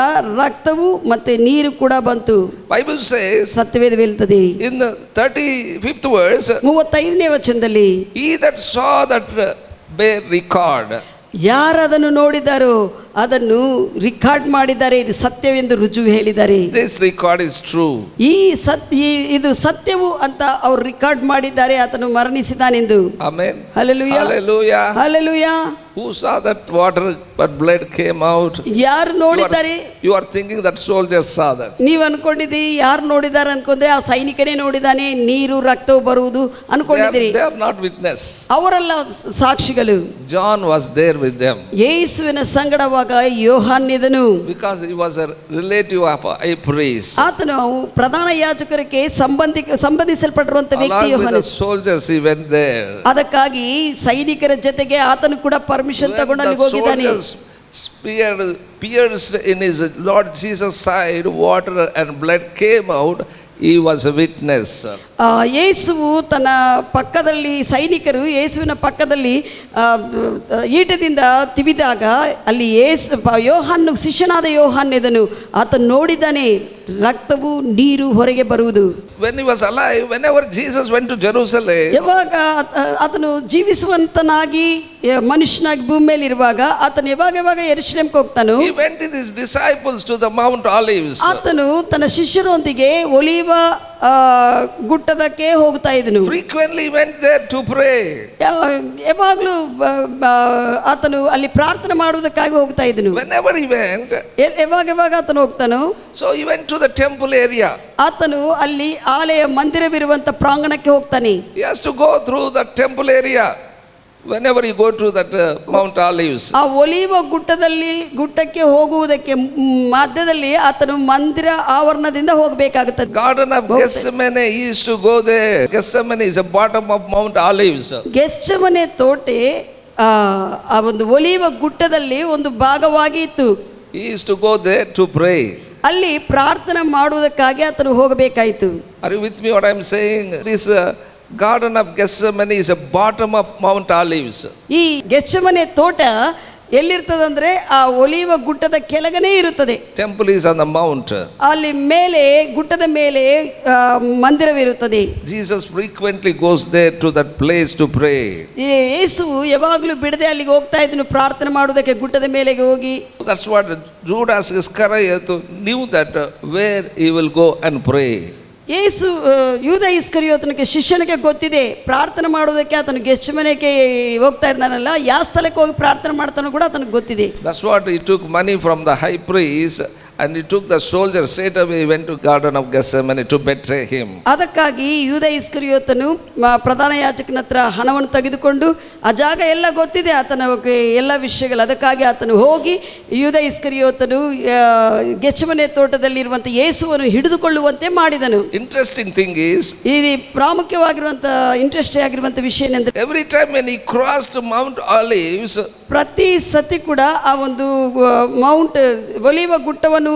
B: ರಕ್ತವು ಮತ್ತೆ ನೀರು ಕೂಡ ಬಂತು.
A: Bible says,
B: ಸತ್ಯವೇದ ಹೇಳುತ್ತದೆ
A: in the 35th verse,
B: 35ನೇ ವಚನದಲ್ಲಿ,
A: he that saw that bear record.
B: ಯಾರದನ್ನು ನೋಡಿದಾರೋ ಅದನ್ನು ರಿಕಾರ್ಡ್ ಮಾಡಿದ್ದಾರೆ, ಇದು ಸತ್ಯವೆಂದು ರುಜುವು ಹೇಳಿದ್ದಾರೆ.
A: This record is true.
B: ಇದು ಸತ್ಯವು ಅಂತ ಅವರು ರಿಕಾರ್ಡ್ ಮಾಡಿದ್ದಾರೆ, ಆತನು ಮರಣಿಸಿದಾನೆಂದು.
A: Amen.
B: Hallelujah.
A: Hallelujah.
B: Hallelujah.
A: Who saw that water but blood came out?
B: ಯಾರು ನೋಡಿದ್ದಾರೆ?
A: You are thinking that soldiers saw that.
B: ನೀವು ಅನ್ಕೊಂಡಿದ್ದೀರಿ ಯಾರು ನೋಡಿದ್ದಾರೆ ಅನ್ಕೊಂಡ್ರೆ ಆ ಸೈನಿಕನೇ ನೋಡಿದಾನೆ, ನೀರು ರಕ್ತವು ಬರುವುದು ಅನ್ಕೊಂಡಿದ್ದೀರಿ.
A: They are not witness.
B: ಅವರೆಲ್ಲ ಸಾಕ್ಷಿಗಳು.
A: John was there with them.
B: ಯೇಸುವಿನ ಸಂಗಡವಾಗ ಯೋಹಾನನಿದ್ದನು.
A: Because he was a relative of a high priest.
B: ಆತನು ಪ್ರಧಾನ ಯಾಜಕರಿಗೆ ಸಂಬಂಧಿಸಲ್ಪಟ್ಟಿರುವಂತ ವ್ಯಕ್ತಿ ಯೋಹಾನ.
A: Along with the soldiers he went there.
B: ಅದಕ್ಕಾಗಿ ಸೈನಿಕರ ಜೊತೆಗೆ ಆತನು ಕೂಡ ಪರ್ಮಿಷನ್ ತಗೊಂಡು ಅಲ್ಲಿಗೆ ಹೋಗಿದ್ದಾನೆ.
A: Pierced in his Lord Jesus' side, water and blood came out. He was a witness.
B: ಯೇಸುವು ತನ್ನ ಪಕ್ಕದಲ್ಲಿ ಸೈನಿಕರು ಯೇಸುವಿನ ಪಕ್ಕದಲ್ಲಿ ಈಟದಿಂದ ತಿವಿದಾಗ ಅಲ್ಲಿ ಯೋಹಾನ ಶಿಷ್ಯನಾದ ಯೋಹಾನನಿದ್ದನು. ಆತನು ನೋಡಿದ್ದಾನೆ ರಕ್ತವು ನೀರು ಹೊರಗೆ ಬರುವುದು.
A: When he was alive, whenever Jesus went to Jerusalem,
B: ಯಾವಾಗ ಆತನು ಜೀವಿಸುವಂತನಾಗಿ ಮನುಷ್ಯನಾಗಿ ಭೂಮಿ ಮೇಲೆ ಇರುವಾಗ ಆತನು ಯಾವಾಗ ಯೆರೂಸಲೇಮಿಗೆ ಹೋಗ್ತಾನೋ,
A: he went with his disciples to the Mount Olives.
B: ಆತನು ತನ್ನ ಶಿಷ್ಯರೊಂದಿಗೆ ಒಲಿವ ಗುಡ್ಡದಕ್ಕೆ ಹೋಗ್ತಾ ಇದ್ದನು.
A: Frequently went there to pray.
B: ಯಾವಾಗಲೂ ಆತನು ಅಲ್ಲಿ ಪ್ರಾರ್ಥನೆ ಮಾಡುವುದಕ್ಕಾಗಿ ಹೋಗ್ತಾ ಇದ್ದನು.
A: Whenever he went,
B: ಯಾವಾಗ ಆತನು ಹೋಗ್ತಾನೋ,
A: so he went to the temple area.
B: ಆತನು ಅಲ್ಲಿ ಆಲಯ ಮಂದಿರವಿರುವಂತ ಪ್ರಾಂಗಣಕ್ಕೆ ಹೋಗ್ತಾನೆ.
A: He has to go through the temple area. Whenever you go to that Mount Olives,
B: ಆ ಒಲಿವ ಗುಡ್ಡಕ್ಕೆ ಹೋಗುವುದಕ್ಕೆ ಮಧ್ಯದಲ್ಲಿ ಆತನು ಮಂದಿರ ಆವರಣದಿಂದ ಹೋಗಬೇಕಾಗುತ್ತದೆ.
A: Garden of Gethsemane, he used to go there. Gethsemane is a bottom of Mount Olives.
B: Gethsemane ತೋಟೆ ಆ ಒಂದು ಒಲಿವ ಗುಡ್ಡದಲ್ಲಿ ಒಂದು ಭಾಗವಾಗಿ ಇತ್ತು.
A: He used to go there to pray.
B: ಅಲ್ಲಿ ಪ್ರಾರ್ಥನೆ ಮಾಡುವುದಕ್ಕಾಗಿ ಆತನು ಹೋಗಬೇಕಾಯಿತು.
A: Are you with me what I am saying? This Garden of Gethsemane is a bottom of Mount Olives.
B: ಈ ಗೆತ್ಸೆಮನೆ ತೋಟ ಎಲ್ಲಿರ್ತದಂದ್ರೆ ಆ ಒಲಿವ ಗುಡ್ಡದ ಕೆಳಗನೆ ಇರುತ್ತದೆ.
A: Temple is on the mount.
B: ಅಲ್ಲಿ ಮೇಲೆ ಗುಡ್ಡದ ಮೇಲೆ ಮಂದಿರವಿರುತ್ತದೆ.
A: Jesus frequently goes there to that place to pray.
B: ಯೇಸು ಯಾವಾಗಲೂ ಬಿಡದೆ ಅಲ್ಲಿಗೆ ಹೋಗ್ತಾ ಇದ್ದನು ಪ್ರಾರ್ಥನೆ ಮಾಡುವುದಕ್ಕೆ ಗುಡ್ಡದ ಮೇಲೆಗೆ ಹೋಗಿ.
A: That's what Judas Iscariot knew, that where he will go and pray.
B: ಯೇಸು ಯೂದ ಇಸ್ಕರಿಯೋತನಿಗೆ ಶಿಷ್ಯನಿಗೆ ಗೊತ್ತಿದೆ ಪ್ರಾರ್ಥನೆ ಮಾಡುವುದಕ್ಕೆ ಆತನು ಗೆತ್ಸೆಮನೆಗೆ ಹೋಗ್ತಾ ಇದ್ದಾನಲ್ಲ, ಯಾವ ಸ್ಥಳಕ್ಕೆ ಹೋಗಿ ಪ್ರಾರ್ಥನೆ ಮಾಡ್ತಾನೋ ಕೂಡ ಆತನಿಗೆ ಗೊತ್ತಿದೆ.
A: That's what he took money from the high priest and he took the soldier, straight away he went to Garden of Gethsemane to betray him.
B: ಅದಕ್ಕಾಗಿ ಯೂದ ಇಸ್ಕರಿಯೋತನು ಪ್ರಧಾನ ಯಾಜಕನ ಹತ್ರ ಹಣವನ್ನು ತೆಗೆದುಕೊಂಡು, ಆ ಜಾಗ ಎಲ್ಲ ಗೊತ್ತಿದೆ ಆತನಿಗೆ ಎಲ್ಲ ವಿಷಯಗಳು, ಅದಕ್ಕಾಗಿ ಆತನು ಹೋಗಿ ಯೂದ ಇಸ್ಕರಿಯೋತನು ಗೆತ್ಸೆಮನೆ ತೋಟದಲ್ಲಿರುವಂಥ ಯೇಸುವನ್ನು ಹಿಡಿದುಕೊಳ್ಳುವಂತೆ ಮಾಡಿದನು.
A: Interesting thing is,
B: ಇದು ಪ್ರಾಮುಖ್ಯವಾಗಿರುವಂಥ ಇಂಟ್ರೆಸ್ಟ್ ಆಗಿರುವಂಥ ವಿಷಯ ಏನೆಂದರೆ,
A: every time when he crossed Mount Olives,
B: ಪ್ರತಿ ಸತಿ ಕೂಡ ಆ ಒಂದು ಮೌಂಟ್ ಒಲಿವ ಗುಡ್ಡವನ್ನು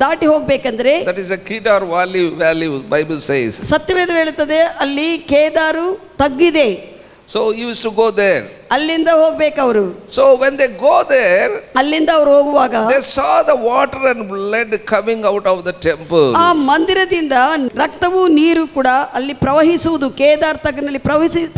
B: ದಾಟಿ ಹೋಗ್ಬೇಕಂದ್ರೆ,
A: that is a Kedar valley, Bible says.
B: ಸತ್ಯವೇದ ಹೇಳುತ್ತದೆ ಅಲ್ಲಿ ಕೇದಾರು ತಗ್ಗಿದೆ.
A: So he used to go there.
B: ಅಲ್ಲಿಂದ ಹೋಗ್ಬೇಕು ಅವರು.
A: So when they go there,
B: ಅಲ್ಲಿಂದ ಅವರು ಹೋಗುವಾಗ
A: they saw the water and blood coming out of the temple.
B: ಆ ಮಂದಿರದಿಂದ ರಕ್ತವು ನೀರು ಕೂಡ ಅಲ್ಲಿ ಪ್ರವಹಿಸುವುದು, ಕೇದಾರ್ ತಗ್ಗಿನಲ್ಲಿ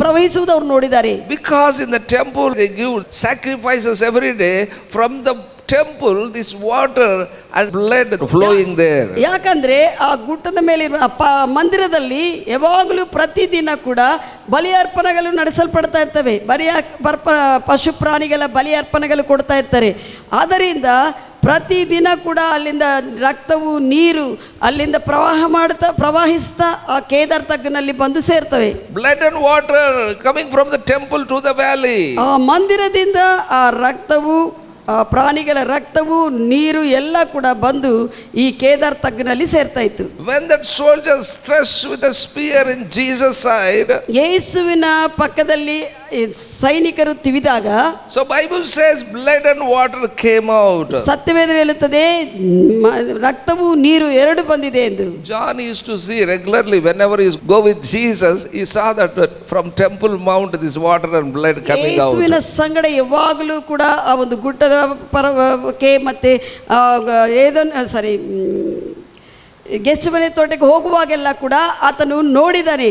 B: ಪ್ರವಹಿಸುವುದು ಅವರು ನೋಡಿದ್ದಾರೆ.
A: Because in the temple they give sacrifices every day, from the temple this water and blood flowing there.
B: ಯಾಕಂದ್ರೆ ಆ ಗುಟ್ಟದ ಮೇಲೆ ಮಂದಿರದಲ್ಲಿ ಯಾವಾಗಲೂ ಪ್ರತಿದಿನ ಕೂಡ ಬಲಿ ಅರ್ಪಣೆಗಳು ನಡೆಸಲ್ಪಡ್ತಾ ಇರ್ತವೆ. ಪಶು ಪ್ರಾಣಿಗಳ ಬಲಿ ಅರ್ಪಣೆಗಳು ಕೊಡ್ತಾ ಇರ್ತಾರೆ. ಆದ್ದರಿಂದ ಪ್ರತಿದಿನ ಕೂಡ ಅಲ್ಲಿಂದ ರಕ್ತವು ನೀರು ಅಲ್ಲಿಂದ ಪ್ರವಾಹಿಸ್ತಾ ಆ ಕೇದಾರ್ ತಗ್ಗಿನಲ್ಲಿ ಬಂದು ಸೇರ್ತವೆ.
A: Blood and water coming from the temple to the valley.
B: ಆ ಮಂದಿರದಿಂದ ಆ ರಕ್ತವು, ಆ ಪ್ರಾಣಿಗಳ ರಕ್ತವು, ನೀರು ಎಲ್ಲ ಕೂಡ ಬಂದು ಈ ಕೇದಾರ್ ತಗ್ಗಿನಲ್ಲಿ ಸೇರ್ತಾ ಇತ್ತು.
A: When that soldier thrust with a spear in Jesus' side,
B: ಯೇಸುವಿನ ಪಕ್ಕದಲ್ಲಿ ಸೈನಿಕರು ತಿವಿದಾಗ,
A: so Bible says blood and water came out.
B: ಸತ್ಯವೇದ ಹೇಳುತ್ತದೆ ರಕ್ತವು ನೀರು ಎರಡು ಬಂದಿದೆ ಎಂದು.
A: John used to see regularly whenever he go with Jesus, he saw that from Temple Mount this water and blood coming out.
B: ಯೇಸುವಿನ ಸಂಗಡ ಯಾವಾಗಲೂ ಕೂಡ ಆ ಒಂದು ಗುಡ್ಡದ ಪರಕ್ಕೆ ಮತ್ತೆ ಗೆಚ್ಚಮನೆ ತೋಟಕ್ಕೆ ಹೋಗುವಾಗೆಲ್ಲ ಕೂಡ ಆತನು ನೋಡಿದಾನೆ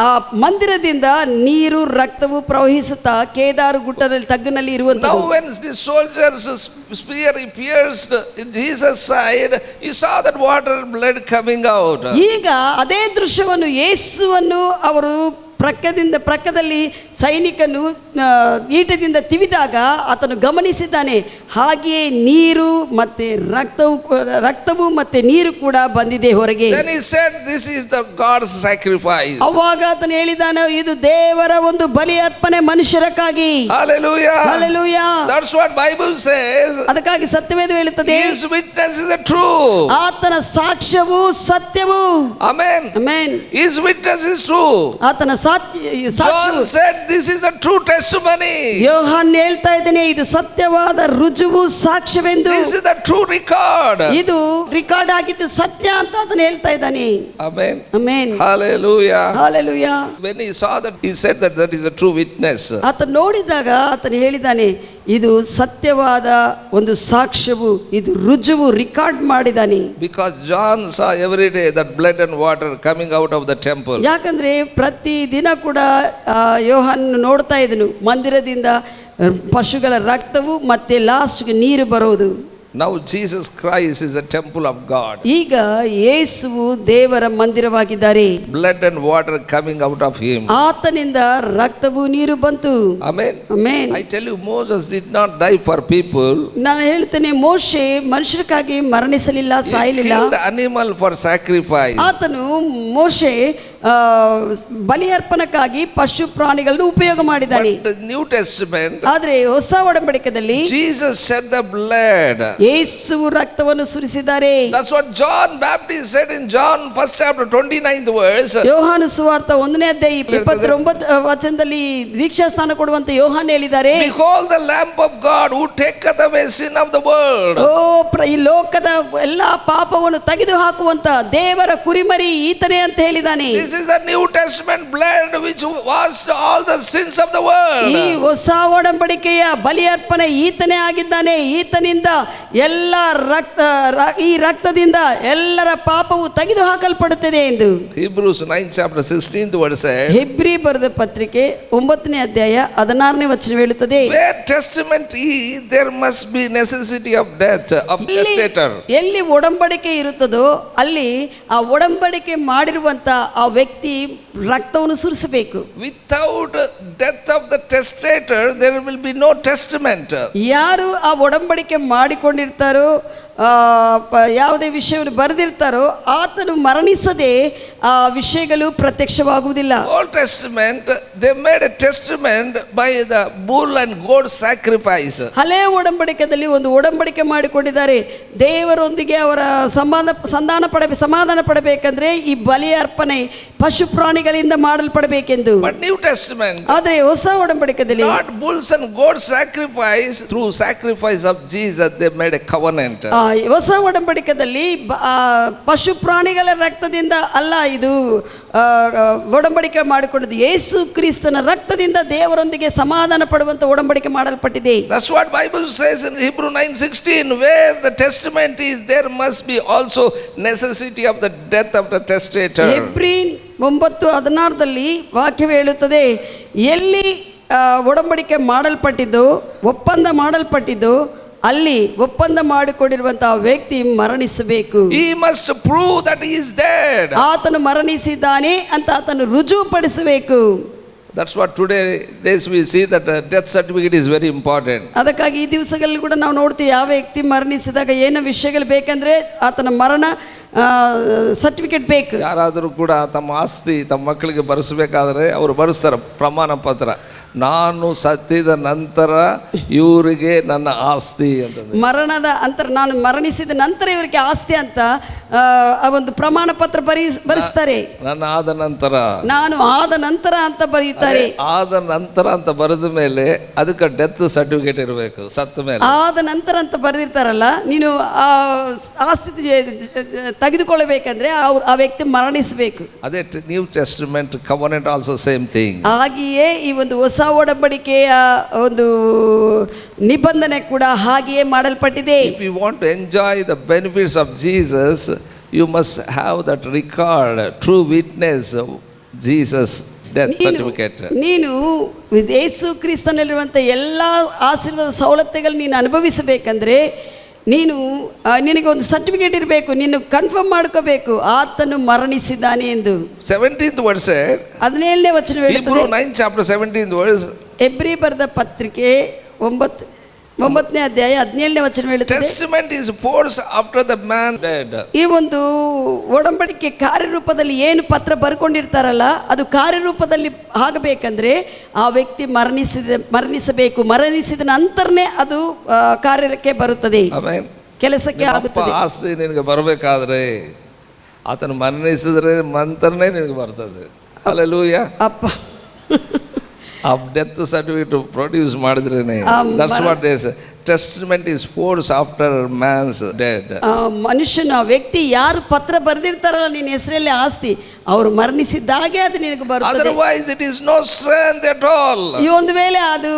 B: ಆ ಮಂದಿರದಿಂದ ನೀರು ರಕ್ತವು ಪ್ರವಹಿಸುತ್ತಾ ಕೇದಾರು ಗುಡ್ಡದಲ್ಲಿ ತಗ್ಗಿನಲ್ಲಿ ಇರುವಂತ.
A: Now when the soldiers spear pierced in Jesus' side, he saw that water and blood coming out.
B: ಈಗ ಅದೇ ದೃಶ್ಯವನ್ನು ಯೇಸುವನ್ನು ಅವರು ಪ್ರಕ್ಕದಲ್ಲಿ ಸೈನಿಕನು ಈಟದಿಂದ ತಿವಿದಾಗ ಆತನು ಗಮನಿಸಿದ್ದಾನೆ. ಹಾಗೆಯೇ ನೀರು ಮತ್ತೆ ರಕ್ತವು ಮತ್ತೆ ನೀರು ಕೂಡ ಬಂದಿದೆ ಹೊರಗೆ.
A: Then he said, this is the God's sacrifice.
B: ಅವಾಗ ಆತನು ಹೇಳಿದಾನೆ, ಇದು ದೇವರ ಒಂದು ಬಲಿ ಅರ್ಪಣೆ ಮನುಷ್ಯರಕ್ಕಾಗಿ.
A: Hallelujah.
B: Hallelujah.
A: That's what Bible says.
B: ಅದಕ್ಕಾಗಿ ಸತ್ಯವೇದ ಹೇಳುತ್ತದೆ,
A: His witness is the truth.
B: ಆತನ ಸಾಕ್ಷ್ಯವು ಸತ್ಯವು.
A: Amen.
B: Amen.
A: His witness is true.
B: ಆತನ
A: John said this is a true testimony.
B: ಯೋಹಾನ್ ಹೇಳ್ತಾ ಇದ್ದಾನೆ, ಇದು ಸತ್ಯವಾದ ರುಜುವು ಸಾಕ್ಷ್ಯವೆಂದು.
A: This is the true record.
B: ಇದು ರೆಕಾರ್ಡ್ ಆಗಿದ್ದು ಸತ್ಯ ಅಂತ ಆತನು ಹೇಳ್ತಾ ಇದ್ದಾನೆ.
A: Amen.
B: Amen.
A: Hallelujah.
B: Hallelujah.
A: When he saw that, he said that that is a true witness.
B: ಆತನು ನೋಡಿದಾಗ ಆತನು ಹೇಳಿದಾನೆ, ಇದು ಸತ್ಯವಾದ ಒಂದು ಸಾಕ್ಷ್ಯವು, ಇದು ರುಜುವು ರೆಕಾರ್ಡ್ ಮಾಡಿದಾನೆ.
A: Because John saw every day that blood and water coming out of the temple.
B: ಯಾಕಂದ್ರೆ ಪ್ರತಿ ದಿನ ಕೂಡ ಯೋಹಾನ್ ನೋಡ್ತಾ ಇದ್ದನು ಮಂದಿರದಿಂದ ಪಶುಗಳ ರಕ್ತವು ಮತ್ತೆ ಲಾಸ್ಟ್ಗೆ ನೀರು ಬರೋದು.
A: Now Jesus Christ is a temple of God.
B: ಈಗ ಯೇಸುವು ದೇವರ ಮಂದಿರವಾಗಿದ್ದಾರೆ.
A: Blood and water coming out of him.
B: ಆತನಿಂದ ರಕ್ತವು ನೀರು ಬಂತು.
A: Amen.
B: Amen.
A: I tell you, Moses did not die for people.
B: ನಾನು ಹೇಳ್ತೇನೆ, ಮೋಶೆ ಮನುಷ್ಯರಿಗಾಗಿ ಮರಣಿಸಲಿಲ್ಲ, ಸಾಯಲಿಲ್ಲ.
A: He killed animal for sacrifice.
B: ಆತನು ಮೋಶೆ ಬಲಿ ಅರ್ಪಣಕ್ಕಾಗಿ ಪಶು ಪ್ರಾಣಿಗಳನ್ನು ಉಪಯೋಗ ಮಾಡಿದ್ದಾನೆ.
A: But the New Testament,
B: ಆದ್ರೆ ಹೊಸ ಒಡಂಬಡಿಕೆಯಲ್ಲಿ
A: Jesus shed the blood.
B: ಯೇಸುವು ರಕ್ತವನ್ನು ಸುರಿಸಿದ್ದಾರೆ.
A: That's what John Baptist said in John 1st chapter 29th verse.
B: ಯೋಹಾನ ಸುವಾರ್ತೆ 1ನೇ ಅಧ್ಯಾಯ 29 ವಚನದಲ್ಲಿ ದೀಕ್ಷಾ ಸ್ನಾನ ಕೊಡುವಂತ ಯೋಹಾನ ಹೇಳಿದ್ದಾರೆ,
A: Behold the Lamb of God who taketh away sin of the world.
B: ಈ ಲೋಕದ ಎಲ್ಲಾ ಪಾಪವನ್ನು ತೆಗೆದು ಹಾಕುವಂತ ದೇವರ ಕುರಿಮರಿ ಈತನೇ ಅಂತ ಹೇಳಿದಾನೆ.
A: This is a New Testament blood which washed all the sins of the world.
B: ಈ ಹೊಸ ಒಡಂಬಡಿಕೆಯ ಬಲಿ ಅರ್ಪಣೆ ಈತನೇ ಆಗಿದ್ದಾನೆ. ಈತನಿಂದ ಎಲ್ಲ ಈ ರಕ್ತದಿಂದ ಎಲ್ಲರ ಪಾಪವು ತೆಗೆದು ಹಾಕಲ್ಪಡುತ್ತದೆ ಎಂದು.
A: Hebrews 9th chapter 16th verse says,
B: Hebri ಬರೆದ ಪತ್ರಿಕೆ 9ನೇ ಅಧ್ಯಾಯ 16ನೇ ವಚನ ಹೇಳುತ್ತದೆ,
A: Where testament is, there must be necessity of death of testator.
B: ಎಲ್ಲಿ ಒಡಂಬಡಿಕೆ ಇರುತ್ತದೋ ಅಲ್ಲಿ ಆ ಒಡಂಬಡಿಕೆ ಮಾಡಿರುವಂತ ಆ ವ್ಯಕ್ತಿ ರಕ್ತವನ್ನು ಸುರಿಸಬೇಕು.
A: Without death of the testator there will be no testament.
B: ಯಾರು ಆ ಒಡಂಬಡಿಕೆ ಮಾಡಿಕೊಂಡಿರ್ತಾರೋ, ಯಾವುದೇ ವಿಷಯವನ್ನು ಬರೆದಿರ್ತಾರೋ ಆತನು ಮರಣಿಸದೆ ಆ ವಿಷಯಗಳು ಪ್ರತ್ಯಕ್ಷವಾಗುವುದಿಲ್ಲ.
A: Old Testament they made a testament by the bull and goat sacrifice.
B: ಹಳೆಯ ಒಡಂಬಡಿಕೆಯಲ್ಲಿ ಒಂದು ಒಡಂಬಡಿಕೆ ಮಾಡಿಕೊಂಡಿದ್ದಾರೆ, ದೇವರೊಂದಿಗೆ ಅವರ ಸಮಾಧಾನ ಪಡಬೇಕಂದ್ರೆ ಈ ಬಲಿ ಅರ್ಪಣೆ ಪಶು ಪ್ರಾಣಿಗಳಿಂದ ಮಾಡಲ್ಪಡಬೇಕೆಂದು.
A: But New Testament,
B: ಆದರೆ ಹೊಸ ಒಡಂಬಡಿಕೆಯಲ್ಲಿ
A: not bulls and goat sacrifice, through sacrifice of Jesus they made a covenant.
B: ಹೊಸ ಒಡಂಬಡಿಕೆಯಲ್ಲಿ ಪಶು ಪ್ರಾಣಿಗಳ ರಕ್ತದಿಂದ ಅಲ್ಲ ಇದು ಒಡಂಬಡಿಕೆ ಮಾಡಿಕೊಂಡದ್ದು, ಯೇಸು ಕ್ರಿಸ್ತನ ರಕ್ತದಿಂದ ದೇವರೊಂದಿಗೆ ಸಮಾಧಾನ ಪಡುವಂತ ಒಡಂಬಡಿಕೆ ಮಾಡಲ್ಪಟ್ಟಿದೆ.
A: That's what Bible says in Hebrew 9:16, where the testament is, there must be also necessity of the death of the testator.
B: Hebri 9:16 ವಾಕ್ಯವು ಹೇಳುತ್ತದೆ, ಎಲ್ಲಿ ಒಡಂಬಡಿಕೆ ಮಾಡಲ್ಪಟ್ಟಿದ್ದು, ಒಪ್ಪಂದ ಮಾಡಲ್ಪಟ್ಟಿದ್ದು, ಅಲ್ಲಿ ಒಪ್ಪಂದ ಮಾಡಿಕೊಂಡಿರುವಂತಹ ವ್ಯಕ್ತಿ ಮರಣಿಸಬೇಕು.
A: He must prove that he is dead.
B: ಆತನು ಮರಣಿಸಿದ್ದಾನೆ ಅಂತ ಆತನು ರುಜುಪಡಿಸಬೇಕು.
A: That's what today days we see that death certificate is very important.
B: ಅದಕ್ಕಾಗಿ ಈ ದಿವಸಗಳಲ್ಲಿ ಕೂಡ ನಾವು ನೋಡ್ತೀವಿ, ಯಾವ ವ್ಯಕ್ತಿ ಮರಣಿಸಿದಾಗ ಏನು ವಿಷಯಗಳು ಬೇಕಂದ್ರೆ ಆತನ ಮರಣ ಸರ್ಟಿಫಿಕೇಟ್ ಬೇಕು.
A: ಯಾರಾದರೂ ಕೂಡ ತಮ್ಮ ಆಸ್ತಿ ತಮ್ಮ ಮಕ್ಕಳಿಗೆ ಬರೆಸಬೇಕಾದ್ರೆ ಅವರು ಬರೆಸ್ತಾರೆ ಪ್ರಮಾಣ ಪತ್ರ, ನಾನು ಸತ್ತಿದ ನಂತರ ಇವರಿಗೆ ನನ್ನ ಆಸ್ತಿ ಅಂತ.
B: ಮರಣದ ಅಂತರ, ನಾನು ಮರಣಿಸಿದ ನಂತರ ಇವರಿಗೆ ಆಸ್ತಿ ಅಂತ ಆ ಒಂದು ಪ್ರಮಾಣ ಪತ್ರ ಬರೆಸ್ತಾರೆ.
A: ನನ್ನ ಆದ ನಂತರ,
B: ನಾನು ಆದ ನಂತರ ಅಂತ ಬರೆಯುತ್ತಾರೆ.
A: ಆದ ನಂತರ ಅಂತ ಬರೆದ ಮೇಲೆ ಅದಕ್ಕೆ ಡೆತ್ ಸರ್ಟಿಫಿಕೇಟ್ ಇರಬೇಕು. ಸತ್ತ ಮೇಲೆ
B: ಆದ ನಂತರ ಅಂತ ಬರೆದಿರ್ತಾರಲ್ಲ, ನೀನು ಆ ಆಸ್ತಿ ತೆಗೆದುಕೊಳ್ಳಬೇಕಂದ್ರೆ ಆ ವ್ಯಕ್ತಿ ಮರಣಿಸಬೇಕು.
A: ಅದೇ new Testament covenant also same thing.
B: ಹಾಗೆಯೇ ಈ ಒಂದು ಹೊಸ ಒಡಂಬಡಿಕೆಯ ಒಂದು ನಿಬಂಧನೆ ಕೂಡ ಹಾಗೆಯೇ ಮಾಡಲ್ಪಟ್ಟಿದೆ.
A: If you want to enjoy the benefits of Jesus, you must have that record, true witness of Jesus death certificate.
B: ನೀನು ಯೇಸು ಕ್ರಿಸ್ತನಲ್ಲಿರುವಂಥ ಎಲ್ಲ ಆಶೀರ್ವಾದ ಸವಲತ್ತುಗಳು ನೀನು ಅನುಭವಿಸಬೇಕಂದ್ರೆ ನಿನಗೆ ಒಂದು ಸರ್ಟಿಫಿಕೇಟ್ ಇರಬೇಕು. ನೀನು ಕನ್ಫರ್ಮ್ ಮಾಡ್ಕೋಬೇಕು ಆತನು ಮರಣಿಸಿದ್ದಾನೆ ಎಂದು.
A: 17th verse,
B: 17ನೇ ವಚನ ಹೇಳುತ್ತದೆ.
A: Hebrew 9 chapter 17th verse.
B: Hebri ಬರೆದ ಪತ್ರಿಕೆ 9ನೇ ಅಧ್ಯಾಯ 17ನೇ ವಚನ ಹೇಳುತ್ತದೆ.
A: Testament is force after the man dead.
B: ಈ ಒಂದು ಒಡಂಬಡಿಕೆ ಕಾರ್ಯರೂಪದಲ್ಲಿ ಏನು ಪತ್ರ ಬರ್ಕೊಂಡಿರ್ತಾರಲ್ಲ, ಅದು ಕಾರ್ಯರೂಪದಲ್ಲಿ ಆಗಬೇಕಂದ್ರೆ ಆ ವ್ಯಕ್ತಿ ಮರಣಿಸಬೇಕು. ಮರಣಿಸಿದ ನಂತರನೇ ಅದು ಕಾರ್ಯಕ್ಕೆ ಬರುತ್ತದೆ, ಕೆಲಸಕ್ಕೆ ಆಗುತ್ತದೆ.
A: ಆಸ್ತಿ ನಿನಗೆ ಬರಬೇಕಾದ್ರೆ ಆತನು ಮರಣಿಸಿದ್ರೆ ನಂತರನೇ ನಿನಗೆ ಬರ್ತದೆ. ಹಲ್ಲೆಲೂಯಾ.
B: ಅಪ್ಪ
A: ಆ ಡೆತ್ ಸರ್ಟಿಫಿಕೇಟ್ ಪ್ರೊಡ್ಯೂಸ್ ಮಾಡಿದ್ರೇನೆ. That's what is testament is force after man's dead.
B: ಮನುಷ್ಯನ ವ್ಯಕ್ತಿ ಯಾರು ಪತ್ರ ಬರೆದಿರ್ತಾರಲ್ಲ ನಿನ್ನ ಹೆಸರಲ್ಲಿ ಆಸ್ತಿ, ಅವರು ಮರಣಿಸಿದ್ದಾಗೆ ಅದು ನಿನಗೆ ಬರ್ತದೆ.
A: Otherwise it is no strength at all.
B: ಈ ಒಂದು ವೇಳೆ ಅದು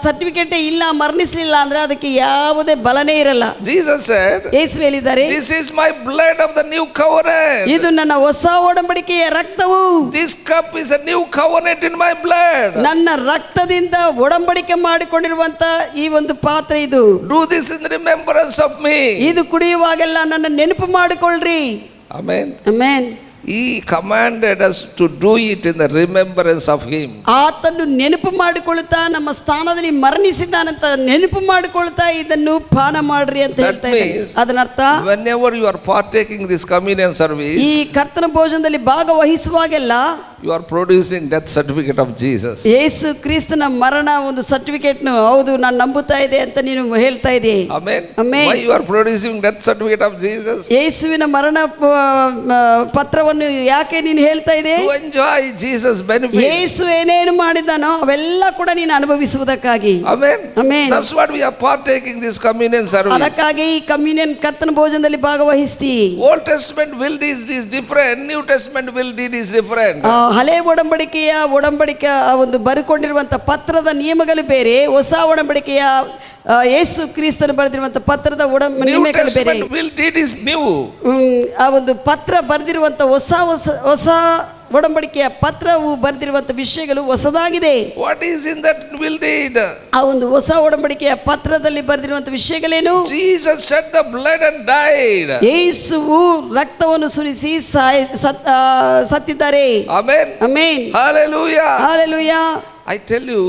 B: ಸರ್ಟಿಫಿಕೇಟ್ ಇಲ್ಲ, ಮರಣಿಸಲಿಲ್ಲ ಅಂದ್ರೆ ಅದಕ್ಕೆ ಯಾವುದೇ ಬಲನೇ ಇರಲ್ಲ.
A: Jesus said,
B: ಯೇಸು ಹೇಳಿದ್ದಾರೆ,
A: this is my blood of the new covenant.
B: ಇದು ನನ್ನ ಹೊಸ ಒಡಂಬಡಿಕೆಯ ರಕ್ತವು.
A: This cup is a new covenant in my blood.
B: ನನ್ನ ರಕ್ತದಿಂದ ಒಡಂಬಡಿಕೆ ಮಾಡಿಕೊಂಡಿರುವಂತ ಈ ಒಂದು ಪಾತ್ರೆ ಇದು.
A: Do this in remembrance of me.
B: ಇದು ಕುಡಿಯುವಾಗೆಲ್ಲ ನನ್ನ ನೆನಪು ಮಾಡಿಕೊಳ್ಳ್ರಿ.
A: Amen.
B: Amen.
A: He commanded us to do it in the remembrance of him.
B: ಆತನು ನೆನಪು ಮಾಡಿಕೊಳ್ಳುತ್ತಾ ನಮ್ಮ ಸ್ಥಾನದಲ್ಲಿ ಮರಣಿಸಿದ್ದಾನಂತ ನೆನಪು ಮಾಡಿಕೊಳ್ಳುತ್ತಾ ಇದನ್ನು ಪಾನ ಮಾಡ್ರಿ ಅಂತ ಹೇಳ್ತಾ ಇದ್ದಾರೆ. ಅದನ್ನರ್ಥ,
A: whenever you are partaking this communion service,
B: ಈ ಕರ್ತನ ಭೋಜನದಲ್ಲಿ ಭಾಗವಹಿಸುವಾಗೆಲ್ಲ
A: you are producing death certificate of Jesus.
B: ಯೇಸು ಕ್ರಿಸ್ತನ ಮರಣ ಒಂದು ಸರ್ಟಿಫಿಕೇಟ್ ನು ಹೌದು ನಾನು ನಂಬುತ್ತಾ ಇದೆ ಅಂತ ನೀನು ಹೇಳ್ತಾ ಇದೆ.
A: Amen.
B: Amen.
A: Why you are producing death certificate of Jesus?
B: ಯೇಸುವಿನ ಮರಣ ಪತ್ರವನ್ನು ಯಾಕೆ ನೀನು ಹೇಳ್ತಾ ಇದೆ?
A: To enjoy Jesus benefits.
B: ಯೇಸು ಏನೇನು ಮಾಡಿದಾನೋ ಅವೆಲ್ಲ ಕೂಡ ನೀನು ಅನುಭವಿಸುವುದಕ್ಕಾಗಿ.
A: Amen.
B: Amen.
A: That's what we are partaking this communion service.
B: ಅದಕ್ಕಾಗಿ ಈ ಕಮ್ಯುನಿಯನ್ ಕರ್ತನ ಭೋಜನದಲ್ಲಿ ಭಾಗವಹಿಸ್ತಿ.
A: Old Testament will is different, New Testament will is different.
B: ಹಳೆ ಒಡಂಬಡಿಕೆಯ ಒಂದು ಬರೆದುಕೊಂಡಿರುವಂಥ ಪತ್ರದ ನಿಯಮಗಳು ಬೇರೆ, ಹೊಸ ಒಡಂಬಡಿಕೆಯ ಯೇಸು ಕ್ರಿಸ್ತನು ಬರೆದಿರುವಂಥ ಪತ್ರದ ನಿಯಮಗಳು ಬೇರೆ. ಆ ಒಂದು ಪತ್ರ ಬರೆದಿರುವಂಥ ಹೊಸ ಒಡಂಬಡಿಕೆಯ ಪತ್ರವು ಬರೆದಿರುವಂಥ ವಿಷಯಗಳು ಹೊಸದಾಗಿದೆ.
A: What is in that will deed?
B: ಆ ಒಂದು ಹೊಸ ಒಡಂಬಡಿಕೆಯ ಪತ್ರದಲ್ಲಿ ಬರೆದಿರುವಂಥ ವಿಷಯಗಳೇನು?
A: Jesus shed the blood and died.
B: ಯೇಸುವು ರಕ್ತವನ್ನು ಸುರಿಸಿ ಸತ್ತಿದ್ದಾರೆ.
A: Amen.
B: Amen.
A: Hallelujah.
B: Hallelujah.
A: I tell you,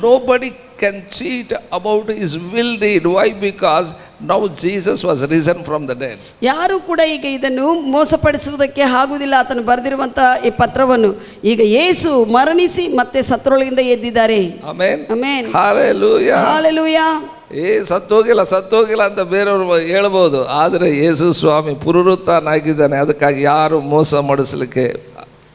A: nobody can cheat about his will deed. Why? Because now Jesus was risen from the dead.
B: ಯಾರು ಕೂಡ ಈಗ ಇದನ್ನು ಮೋಸಪಡಿಸುವುದಕ್ಕೆ ಆಗುವುದಿಲ್ಲ. ಆತನು ಬರೆದಿರುವಂತ ಈ ಪತ್ರವನ್ನು ಈಗ ಯೇಸು ಮರಣಿಸಿ ಮತ್ತೆ ಸತ್ತರೊಳಗಿಂದ ಎದ್ದಿದ್ದಾರೆ.
A: Amen.
B: Amen.
A: Hallelujah.
B: Hallelujah.
A: ಸತ್ತೋಗಿಲ್ಲ ಅಂತ ಬೇರೆಯವರು ಹೇಳ್ಬೋದು, ಆದರೆ ಯೇಸು ಸ್ವಾಮಿ ಪುನರುತ್ಥಾನ ಆಗಿದ್ದಾನೆ. ಅದಕ್ಕಾಗಿ ಯಾರು ಮೋಸ ಮಾಡಿಸಲಿಕ್ಕೆ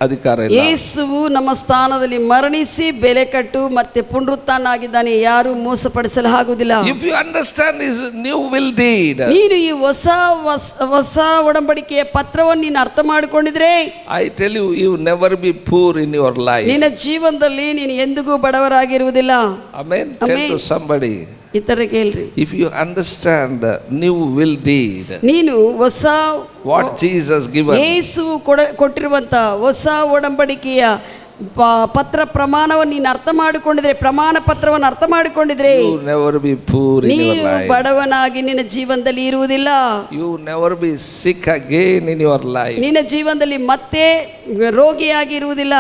A: ಅಧಿಕಾರ ಇಲ್ಲ.
B: ಯೇಸುವು ನಮ್ಮ ಸ್ಥಾನದಲ್ಲಿ ಮರಣಿಸಿ ಬೆಲೆ ಕಟ್ಟು ಮತ್ತೆ ಪುನರುತ್ಥಾನ ಆಗಿದ್ದಾನೆ, ಯಾರು ಮೋಸಪಡಿಸಲು ಆಗುವುದಿಲ್ಲ.
A: If you understand his new will deed,
B: ನೀನು ಈ ಹೊಸ ಒಡಂಬಡಿಕೆಯ ಪತ್ರವನ್ನು ನೀನು ಅರ್ಥ ಮಾಡಿಕೊಂಡಿದ್ರೆ,
A: I tell you, you will never be poor in your life.
B: ನಿನ್ನ ಜೀವನದಲ್ಲಿ ನೀನು ಎಂದಿಗೂ ಬಡವರಾಗಿರುವುದಿಲ್ಲ.
A: Amen. Tell to somebody.
B: ಇತರರಿಗೆ ಹೇಳ್ರಿ,
A: If you understand new will deed,
B: ನೀನು ಹೊಸ
A: what Jesus given,
B: ಯೇಸು ಕೊಟ್ಟಿರುವಂತ ಹೊಸ ಒಡಂಬಡಿಕೆಯ ಪತ್ರ ಪ್ರಮಾಣವನ್ನು ನೀನು ಅರ್ಥ ಮಾಡಿಕೊಂಡಿದ್ರೆ, ಪ್ರಮಾಣ ಪತ್ರವನ್ನು ಅರ್ಥ ಮಾಡಿಕೊಂಡಿದ್ರೆ,
A: you will never be poor in your
B: ನೀನು
A: life.
B: ಬಡವನಾಗಿ ನಿನ್ನ ಜೀವನದಲ್ಲಿ ಇರುವುದಿಲ್ಲ.
A: You will never be sick again in your life.
B: ನಿನ್ನ ಜೀವನದಲ್ಲಿ ಮತ್ತೆ ರೋಗಿಯಾಗಿ ಇರುವುದಿಲ್ಲ.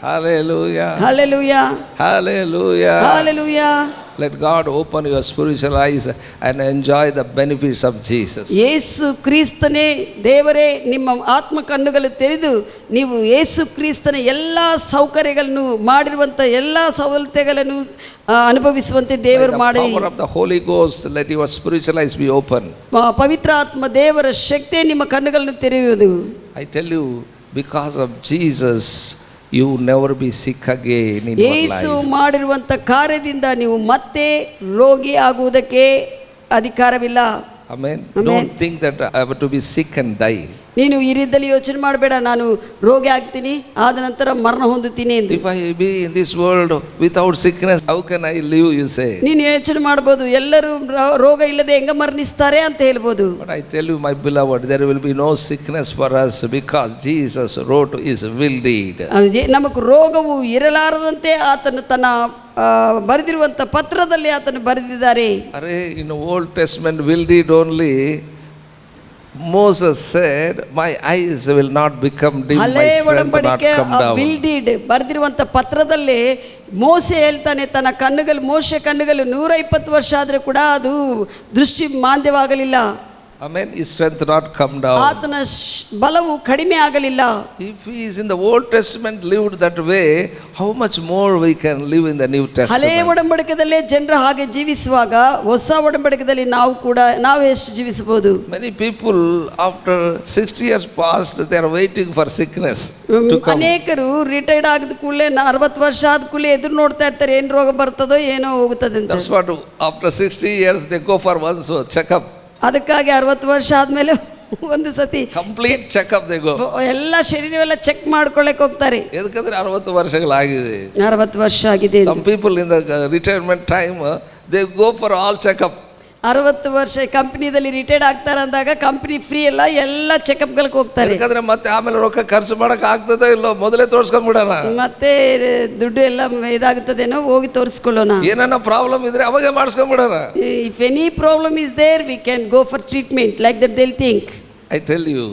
A: Hallelujah.
B: Hallelujah,
A: Hallelujah.
B: Hallelujah.
A: Let God open your spiritual eyes and enjoy the benefits of Jesus.
B: ಯೇಸು ಕ್ರಿಸ್ತನೇ, ದೇವರೇ ನಿಮ್ಮ ಆತ್ಮ ಕಣ್ಣುಗಳು ತೆರೆದು ನೀವು ಯೇಸು ಕ್ರಿಸ್ತನ ಎಲ್ಲ ಸೌಕರ್ಯಗಳನ್ನು ಮಾಡಿರುವಂಥ ಎಲ್ಲ ಸವಲತ್ತುಗಳನ್ನು ಅನುಭವಿಸುವಂತೆ ದೇವರು ಮಾಡಿ,
A: Power of the Holy Ghost, let your spiritual eyes be open.
B: ಪವಿತ್ರ ಆತ್ಮ ದೇವರ ಶಕ್ತಿ ನಿಮ್ಮ ಕಣ್ಣುಗಳನ್ನು ತೆರೆಯುವುದು.
A: I tell you, because of Jesus, you will never be sick again in your
B: Yesu
A: life.
B: ಮಾಡಿರುವಂಥ ಕಾರ್ಯದಿಂದ ನೀವು ಮತ್ತೆ ರೋಗಿ ಆಗುವುದಕ್ಕೆ ಅಧಿಕಾರವಿಲ್ಲ.
A: Amen. Don't think that I have to be sick and die.
B: ನೀನು ಈ ರೀತಿಯಲ್ಲಿ ಯೋಚನೆ ಮಾಡಬೇಡ, ನಾನು ರೋಗಿ ಆಗ್ತೀನಿ ಆದ ನಂತರ ಮರಣ ಹೊಂದುತ್ತೀನಿ ಎಂದು.
A: If I be in this world without sickness, how can I live, you say?
B: ನೀನು ಯೋಚನೆ ಮಾಡ್ಬೋದು, ಎಲ್ಲರೂ ರೋಗ ಇಲ್ಲದೆ ಹೆಂಗ ಮರಣಿಸ್ತಾರೆ ಅಂತ ಹೇಳ್ಬೋದು.
A: But I tell you, my beloved, there will be no sickness for us because Jesus wrote his will deed.
B: ನಮಗೆ ರೋಗವು ಇರಲಾರದಂತೆ ಆತನು ತನ್ನ ಬರೆದಿರುವಂಥ ಪತ್ರದಲ್ಲಿ ಆತನು ಬರೆದಿದ್ದಾರೆ.
A: In the Old Testament will deed only, Moses said, my eyes will not become dim, my strength will not come down.
B: Will deed ಬರೆದಿರುವಂಥ ಪತ್ರದಲ್ಲಿ ಮೋಸೆ ಹೇಳ್ತಾನೆ, ತನ್ನ ಕಣ್ಣುಗಳು, ಮೋಸೆ ಕಣ್ಣುಗಳು 120 ವರ್ಷ ಆದರೂ ಕೂಡ ಅದು ದೃಷ್ಟಿ ಮಾಂದ್ಯವಾಗಲಿಲ್ಲ.
A: Amen. His strength not come down.
B: ಆತನ ಬಲವು ಕಡಿಮೆ ಆಗಲಿಲ್ಲ.
A: If he is in the Old Testament lived that way, how much more we can live in the New Testament?
B: ಹಳೆ ಒಡಂಬಡಿಕೆಯಲ್ಲೇ ಜನರು ಹಾಗೆ ಜೀವಿಸುವಾಗ ಹೊಸ ಒಡಂಬಡಿಕೆಯಲ್ಲಿ ನಾವು ಎಷ್ಟು ಜೀವಿಸಬಹುದು?
A: Many people after 60 years past, they are waiting for sickness to come.
B: ಅನೇಕರು retired ಆದ ಕೂಡಲೇ 60 ವರ್ಷ ಆದ ಕೂಡಲೇ ಎದುರು ನೋಡ್ತಾ ಇರ್ತಾರೆ, ಏನು ರೋಗ ಬರ್ತದೋ ಏನೋ ಹೋಗುತ್ತದೆ ಅಂತ.
A: That's what after 60 years they go for once checkup.
B: ಅದಕ್ಕಾಗಿ 60 ವರ್ಷ ಆದ್ಮೇಲೆ ಒಂದು ಸತಿ
A: ಕಂಪ್ಲೀಟ್ ಚೆಕಪ್ they go.
B: ಎಲ್ಲ ಶರೀರವೆಲ್ಲ ಚೆಕ್ ಮಾಡ್ಕೊಳ್ಳಕ್ಕೆ ಹೋಗ್ತಾರೆ.
A: ಯಾಕಂದ್ರೆ 60 ವರ್ಷಗಳಾಗಿದೆ.
B: 60 ವರ್ಷ ಆಗಿದೆ.
A: Some people in the retirement time they go for all checkup.
B: 60 ವರ್ಷ ಕಂಪನಿದಲ್ಲಿ ರಿಟೈರ್ಡ್ ಆಗ್ತಾರೆ ಅಂದಾಗ ಕಂಪನಿ ಫ್ರೀ ಎಲ್ಲ ಚೆಕಪ್ಗಳಿಗೆ ಹೋಗ್ತಾರೆ.
A: ಯಾಕಂದ್ರೆ ಮತ್ತೆ ಆಮೇಲೆ ರೊಕ್ಕ ಖರ್ಚು ಮಾಡಕ್ ಆಗ್ತದೆ ಇಲ್ಲೋ ಮೊದಲೇ ತೋರಿಸ್ಕೊಂಡ್ಬಿಡೋಣ,
B: ಮತ್ತೆ ದುಡ್ಡು ಎಲ್ಲ ಇದಾಗುತ್ತದೇನೋ, ಹೋಗಿ ತೋರಿಸ್ಕೊಳ್ಳೋಣ.
A: ಏನೇನೋ ಪ್ರಾಬ್ಲಮ್ ಇದ್ರೆ ಅವಾಗೆ ಮಾಡಿಸ್ಕೊಂಡ್ಬಿಡೋಣ.
B: If any problem is there, we can go for treatment, like that they'll think.
A: I tell you,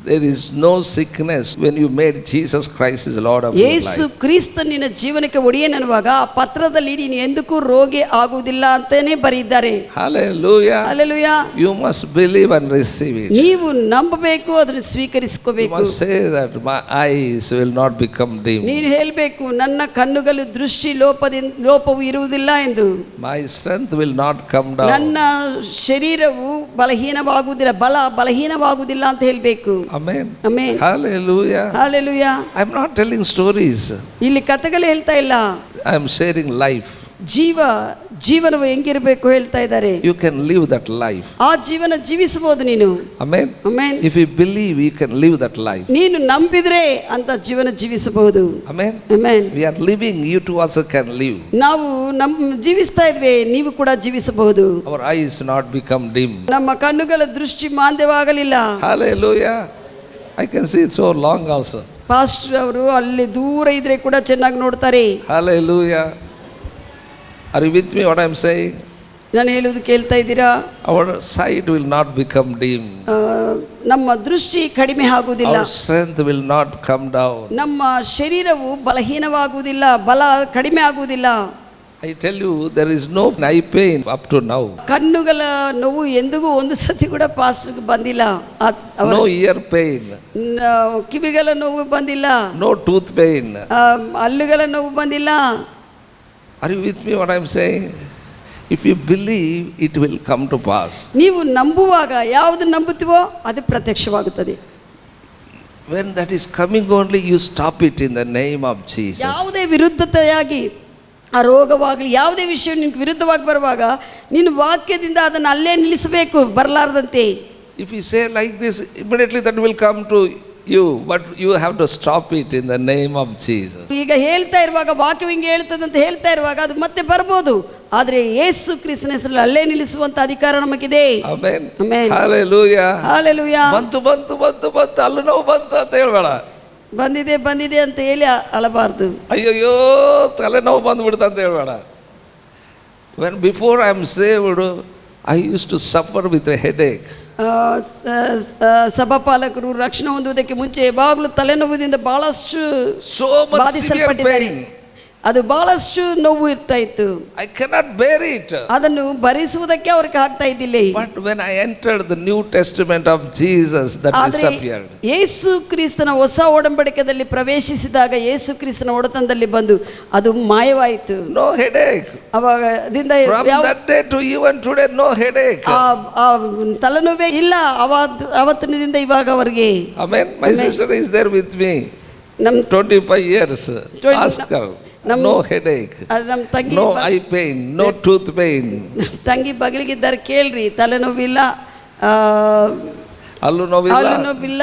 A: there is no sickness when you made Jesus Christ is Lord of your
B: Yesu
A: life.
B: ಕ್ರಿಸ್ತ ನಿನ್ನ ಜೀವನಕ್ಕೆ ಒಡೆಯನೆನ್ನುವಾಗ ಆ ಪತ್ರದಲ್ಲಿ ನೀನು ಎಂದಕ್ಕೂ ರೋಗಿ ಆಗುವುದಿಲ್ಲ ಅಂತಾನೆ ಬರೆದಿದ್ದಾರೆ.
A: Hallelujah.
B: Hallelujah.
A: You must believe and receive it.
B: ನೀವು ನಂಬಬೇಕು, ಅದನ್ನು
A: You
B: ಸ್ವೀಕರಿಸಿಕೋಬೇಕು.
A: must say that my eyes will not become dim.
B: ನೀನು ಹೇಳಬೇಕು, ನನ್ನ ಕಣ್ಣುಗಳು ದೃಷ್ಟಿ ಲೋಪವು ಇರುವುದಿಲ್ಲ ಎಂದು.
A: My strength will not come down.
B: ನನ್ನ ಶರೀರವು ಬಲಹೀನವಾಗುವುದಿಲ್ಲ, ಬಲಹೀನವಾಗುವುದಿಲ್ಲ ಅಂತ ಹೇಳಬೇಕು.
A: Amen.
B: Amen.
A: Hallelujah.
B: Hallelujah.
A: I am not telling stories.
B: ಇಲ್ಲಿ ಕಥೆಗಳು ಹೇಳ್ತಾ ಇಲ್ಲ,
A: I am sharing life.
B: ಜೀವನವು ಹೆಂಗಿರಬೇಕು ಹೇಳ್ತಾ ಇದ್ದಾರೆ.
A: You can live that life.
B: ಆ ಜೀವನ ಜೀವಿಸಬಹುದು ನೀನು.
A: Amen.
B: Amen.
A: If you believe, you can live that life.
B: ನೀನು ನಂಬಿದ್ರೆ ಅಂತ ಜೀವನ ಜೀವಿಸಬಹುದು.
A: Amen.
B: Amen.
A: We are living, you too also can live.
B: ನಾವು ಜೀವಿಸ್ತಾ ಇದ್ವಿ, ನೀವು ಕೂಡ ಜೀವಿಸಬಹುದು.
A: Our eyes not become dim.
B: ನಮ್ಮ ಕಣ್ಣುಗಳ ದೃಷ್ಟಿ ಮಾಂದ್ಯವಾಗಲಿಲ್ಲ.
A: Hallelujah. I can see it so long also.
B: Pastor ಅವರು ಅಲ್ಲಿ ದೂರ ಇದ್ರೆ ಕೂಡ ಚೆನ್ನಾಗಿ ನೋಡ್ತಾರೆ.
A: Hallelujah. Are you with me what I am saying?
B: ನಾನು ಹೇಳುವುದು ಕೇಳ್ತಾ ಇದ್ದೀರಾ?
A: Our sight will not become dim.
B: ನಮ್ಮ ದೃಷ್ಟಿ ಕಡಿಮೆ ಆಗುವುದಿಲ್ಲ.
A: Our strength will not come down.
B: ನಮ್ಮ ಶರೀರವು ಬಲಹೀನವಾಗುವುದಿಲ್ಲ, ಬಲ ಕಡಿಮೆ ಆಗುವುದಿಲ್ಲ.
A: I tell you, there is no eye pain up to now.
B: ಕಣ್ಣುಗಳ ನೋವು ಎಂದಿಗೂ ಒಂದು ಸತಿ ಕೂಡ ಪಾಸ್ಟರ್ಗೆ ಬಂದಿಲ್ಲ.
A: No ear pain.
B: ಕಿವಿಗಳ ನೋವು ಬಂದಿಲ್ಲ.
A: No tooth pain.
B: ಹಲ್ಲುಗಳ ನೋವು ಬಂದಿಲ್ಲ.
A: Are you with me what I am saying? If you believe, it will come to pass.
B: ನೀವು ನಂಬುವಾಗ ಯಾವುದು ನಂಬುತ್ತೀವೋ ಅದು ಪ್ರತ್ಯಕ್ಷವಾಗುತ್ತದೆ.
A: when that is coming only, you stop it in the name of Jesus.
B: ಯಾವುದೇ ವಿರುದ್ಧತೆಯಾಗಿ ಆ ರೋಗವಾಗಲಿ ಯಾವುದೇ ವಿಷಯ ನಿನಗೆ ವಿರುದ್ಧವಾಗಿ ಬರುವಾಗ ನೀನು ವಾಕ್ಯದಿಂದ ಅದನ್ನು ಅಲ್ಲೇ ನಿಲ್ಲಿಸಬೇಕು, ಬರಲಾರದಂತೆ.
A: If you say like this, immediately that will come to you, but you have to stop it in the name of Jesus.
B: ಈಗ ಹೇಳ್ತಾ ಇರುವಾಗ ವಾಕ್ಯ ಹಿಂಗೆ ಹೇಳ್ತದಂತ ಹೇಳ್ತಾ ಇರುವಾಗ ಅದು ಮತ್ತೆ ಬರ್ಬೋದು, ಆದರೆ ಯೇಸು ಕ್ರಿಸ್ತನ ಹೆಸರಲ್ಲಿ ಅಲ್ಲೇ ನಿಲ್ಲಿಸುವಂತ ಅಧಿಕಾರ ನಮಗಿದೆ.
A: Amen.
B: Amen.
A: Hallelujah.
B: Hallelujah.
A: ಬಂತು ಅಲ್ಲೂ ನೋವು ಬಂತು ಅಂತ ಹೇಳ್ಬೇಡ.
B: ಬಂದಿದೆ ಅಂತ ಹೇಳಿ ಅಳಬಾರ್ದು.
A: ಅಯ್ಯಯ್ಯೋ ತಲೆನೋವು ಬಂದ್ಬಿಡ್ತು ಅಂತ ಹೇಳ್ಬೇಡ. When before I am saved, I used to suffer with a headache.
B: ಸಭಾಪಾಲಕರು ರಕ್ಷಣೆ ಹೊಂದುವುದಕ್ಕೆ ಮುಂಚೆ ಯಾವಾಗಲೂ ತಲೆನೋವಿನಿಂದ ಬಹಳಷ್ಟು
A: so much severe pain.
B: ಅದು ಬಹಳಷ್ಟು ನೋವು ಇರ್ತಾ ಇತ್ತು.
A: I cannot bear it.
B: ಅದನ್ನು ಭರಿಸುವುದಕ್ಕೆ ಅವ್ರಿಗೆ ಆಗ್ತಾ ಇದ್ದಿಲ್ಲ.
A: But when I entered the New Testament of Jesus, that disappeared.
B: ಯೇಸು ಕ್ರಿಸ್ತನ ಹೊಸ ಒಡಂಬಡಿಕೆಯಲ್ಲಿ ಪ್ರವೇಶಿಸಿದಾಗ ಯೇಸು ಕ್ರಿಸ್ತನ ಒಡೆತನದಲ್ಲಿ ಬಂದು ಅದು ಮಾಯವಾಯಿತು.
A: No headache.
B: ಅವಾಗದಿಂದ
A: from that day to even today, no headache.
B: ತಲೆನೋವೇ ಇಲ್ಲ ಅವತ್ತಿನಿಂದ ಇವಾಗವರೆಗೆ.
A: Amen. My sister is there with me. 25 years. Ask her. No headache, no eye pain, no tooth pain.
B: ತಂಗಿ ಬಗಲಿಗಿದ್ದಾರೆ, ಕೇಳ್ರಿ, ತಲೆನೋವಿಲ್ಲ,
A: ಅಲ್ಲೂ ನೋವಿಲ್ಲ,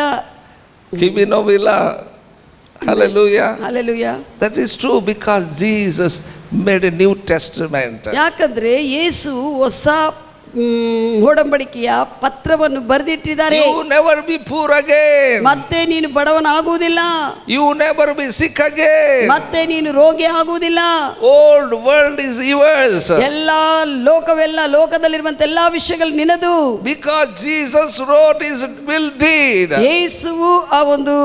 A: ಕಿವಿ ನೋವಿಲ್ಲ. Hallelujah.
B: Hallelujah.
A: That is true because Jesus made a New Testament.
B: ಯಾಕಂದ್ರೆ ಯೇಸು ಹೊಸ ಒಡಂಬಡಿಕೆಯ ಪತ್ರವನ್ನು ಬರೆದಿಟ್ಟಿದ್ದಾರೆ.
A: You never be poor again.
B: ಮತ್ತೆ ನೀನು ಬಡವನಾಗುವುದಿಲ್ಲ.
A: You never be sick again.
B: ಮತ್ತೆ ನೀನು ರೋಗಿ ಆಗುವುದಿಲ್ಲ.
A: Old world is yours.
B: ಲೋಕವೆಲ್ಲ ಲೋಕದಲ್ಲಿರುವಂತ ಎಲ್ಲಾ ವಿಷಯಗಳು ನಿನ್ನದು.
A: Because Jesus wrote his will deed.
B: ಯೇಸುವು ಆ ಒಂದು